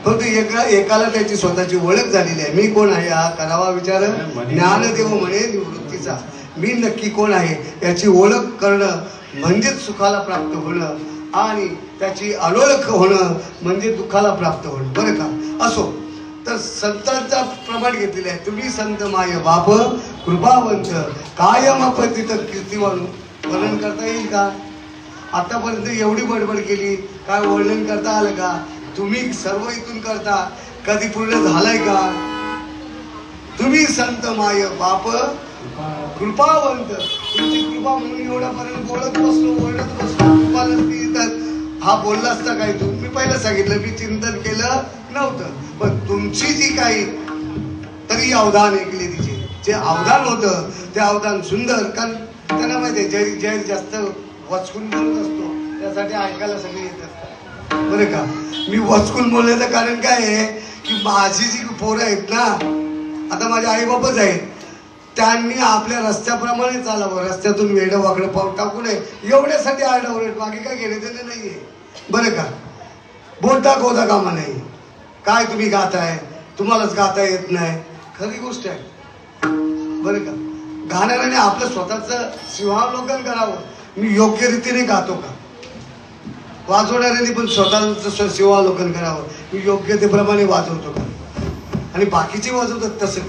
फक्त एकाला त्याची स्वतःची ओळख झालेली आहे. मी कोण आहे हा करावा विचार, ज्ञानदेव म्हणे निवृत्तीचा. मी नक्की कोण आहे याची ओळख करणं म्हणजेच सुखाला प्राप्त होणं, आणि त्याची अनोळख होणं म्हणजे दुःखाला प्राप्त होणं. बरं का. असो, तर संतांचा प्रमाण घेतलेले आहे. तुम्ही संत माय बाप कृपावंत, कायम पतित कीर्तिवाणू. वर्णन करता येईल का? आतापर्यंत एवढी बडबड केली, काय वर्णन करता आलं का? तुम्ही सर्व इथून करता, कधी पूर्ण झालाय का? तुम्ही संत माय बाप कृपावंत, तुमची कृपा म्हणून एवढ्यापर्यंत बोलत बसलो, ओरडत बसलो. कृपा नसती तर हा बोलला असता काय? तू मी पहिलं सांगितलं, मी चिंतन केलं नव्हतं, पण तुमची जी काही तरी अवधान ऐकली, तिचे जे अवधान होतं ते अवधान सुंदर. कारण त्यांना माहिती आहे जैर जास्त वचकून बोलत असतो, त्यासाठी ऐकायला सगळे येत असतात. बरं का. मी वचकून बोलण्याचं कारण काय आहे की माझी जी पोरं आहेत ना, आता माझे आई बापच आहेत, त्यांनी आपल्या रस्त्याप्रमाणे चालावं, रस्त्यातून वेडं वाकडं पाऊल टाकू नये एवढ्यासाठी आरडाओरड, बाकी काय घेणे देणे नाहीये. बरं का. बोलता गोदा कामा नाही. काय तुम्ही गाताय, तुम्हालाच गाता येत नाही, खरी गोष्ट आहे. बरं का. गाणाऱ्याने आपलं स्वतःचं शिवावलोकन करावं. मी योग्य रीतीने गातो का? वाजवणाऱ्याने पण स्वतःचं शिवावलोकन करावं. मी योग्यतेप्रमाणे वाजवतो का? आणि बाकीचे वाजवतात तसं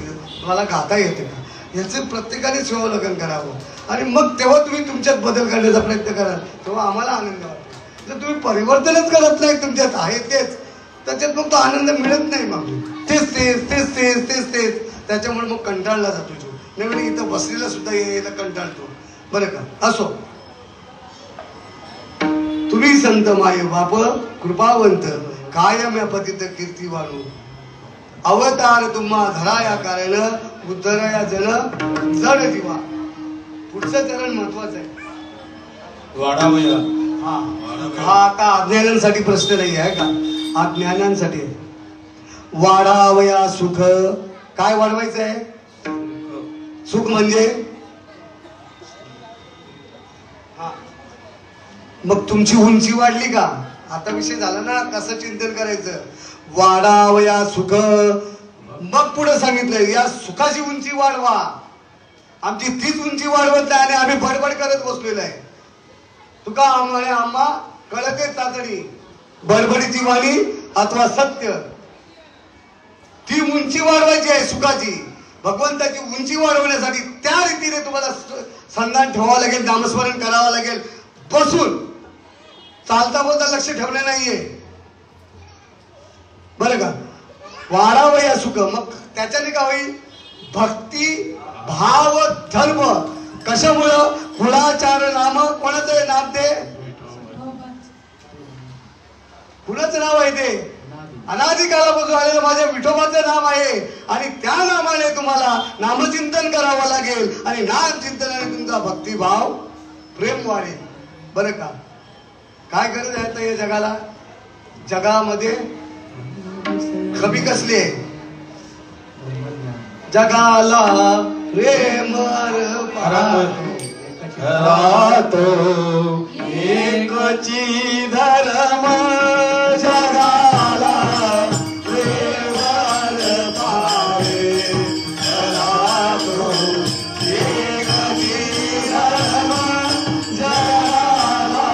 मला गाता येते का? याचं प्रत्येकाने शिवावलोकन करावं. आणि मग तेव्हा तुम्ही तुमच्यात बदल करण्याचा प्रयत्न कराल, तेव्हा आम्हाला आनंद वाटतो. जर तुम्ही परिवर्तनच करत नाही, तुमच्यात आहे तेच, त्याच्यात मग तो आनंद मिळत नाही. मग तेच तेच तेच तेच तेच तेच त्याच्यामुळे मग कंटाळला जातो जो. नवीन इथं बसलेला सुद्धा यायला कंटाळतो. बरं का. असो, तुम्ही संत माय बाप कृपावंत, कायम या पतित कीर्तिवाणू. अवतार तुम्हा धराया कारण, उद्धराया जन जड जीवा. पुढचं चरण महत्वाचं आहे. वाढावया. हा आता अज्ञानांसाठी प्रश्न नाही आहे का? अज्ञानांसाठी आहे. वाढावया सुख. काय वाढवायचं आहे? सुख म्हणजे मग तुमची उंची वाढली का? आता विषय झाला ना कसं चिंतन करायचं. वाढावया सुख. मग पुढे सांगितलं या सुखाची उंची वाढवा. आमची तीच उंची वाढवत नाही आणि आम्ही बडबड करत बसलेलो आहे. तुका आम्हाला आम्हा कळते तातडी, बडबडीची वाणी अथवा सत्य. ती उंची वाढवायची आहे सुखाची. भगवंताची उंची वाढवण्यासाठी त्या रीतीने तुम्हाला संधान ठेवावं लागेल, नामस्मरण करावं लागेल. बसून चालता बोलता लक्ष ठेवलं नाहीये. बरं का. वाढावं या सुख. मग त्याच्याने काय होईल? भक्ती भाव धर्म. कशामुळं? कुळाचार नाम. कोणाचं नाम ते? कुणाचं नाव आहे ते? अनादिकालापासून आलेलं माझ्या विठोबाचं नाम आहे. आणि त्या नामाने तुम्हाला नामचिंतन करावं लागेल. आणि नामचिंतनाने तुमचा भक्तिभाव प्रेम वाढेल. बरं का? काय गरज आहे आता या जगाला? जगामध्ये कमी कसली आहे? जगाला प्रेम रातो एकची धर्म जगाला प्रेमळ पावे. रातो एकची धर्म जगाला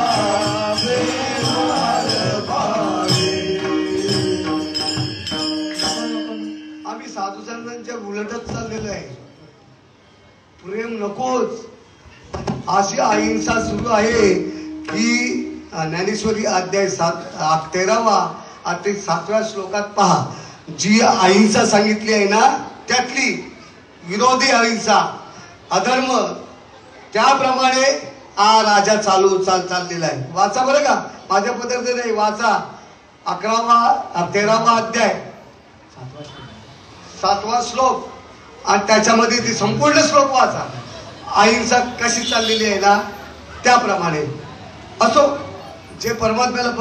प्रेमळ पावे. आम्ही साधू संतांच्या उलटच चाललेलो आहे. प्रेम नकोच अशी अहिंसा सुरू आहे की ज्ञानेश्वरी अध्याय 13वा अध्याय 7व्या श्लोकात पहा, जी अहिंसा सांगितली आहे ना त्यातली विरोधी अहिंसा, अधर्म, त्याप्रमाणे हा राजा चाललेला आहे. वाचा बरं का, माझ्या पद्धतीने नाही, वाचा 13वा अध्याय 7वा श्लोक आणि त्याच्यामध्ये ती संपूर्ण श्लोक वाचा. अहिंसा कशी चाललेली आहे ना त्याप्रमाणे. असो, जे परमात्म्याला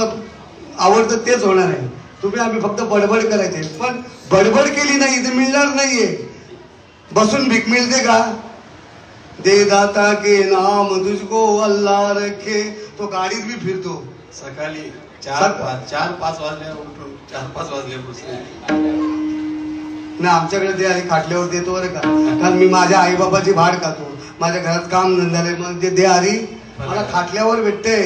आवडतं तेच होणार आहे. तुम्ही आम्ही फक्त बडबड करायचे, पण बडबड केली नाही तर मिळणार नाहीये. बसून भीक मिळते का? दे दाता के नाम तुझको अल्लाह रखे. तो गाडीत भी फिरतो. सकाळी 4-5 वाजले उठून 4-5 वाजले बसले ना. आमच्याकडे ते आधी खाटल्यावर देतो बरं का, कारण मी माझ्या आईबाबाची भाड खातो. माझ्या घरात काम धंद्याला मग ते दे हरी मला खाटल्यावर भेटते.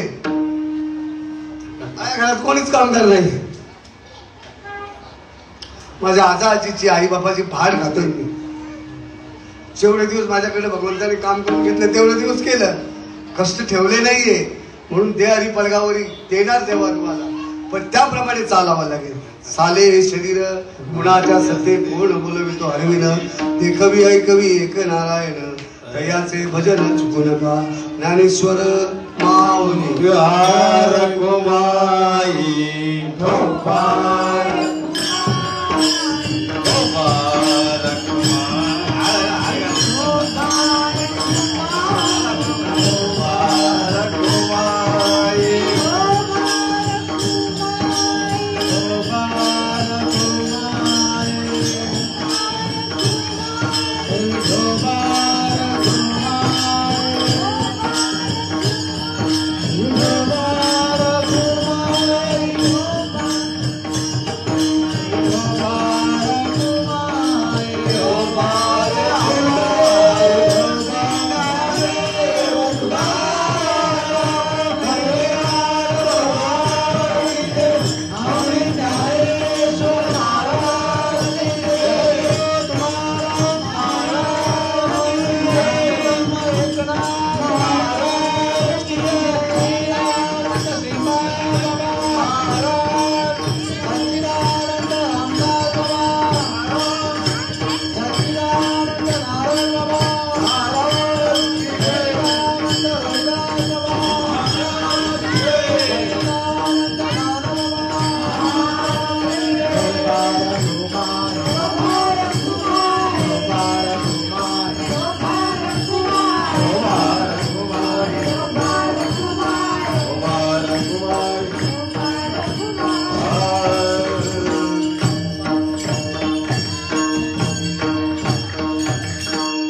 माझ्या घरात कोणीच कामदार नाही. माझ्या आजा आजीची आई बाबाची भाड खातोय मी. जेवढे दिवस माझ्याकडे भगवंताने काम करून घेतलं तेवढे दिवस केलं, कष्ट ठेवले नाहीये. म्हणून दे हरी पलगावरी देणार तेव्हा तुम्हाला, पण त्याप्रमाणे चालावं लागेल. साले शरीर गुणाच्या सत्ते कोण बोलवितो हरविन. देखवी ऐकवी एक नारायण तयाचे भजन चुकू नका. ज्ञानेश्वर माऊली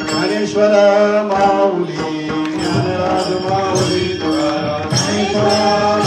ज्ञानेश्वर माऊली ज्ञानराज माऊली तुकाराम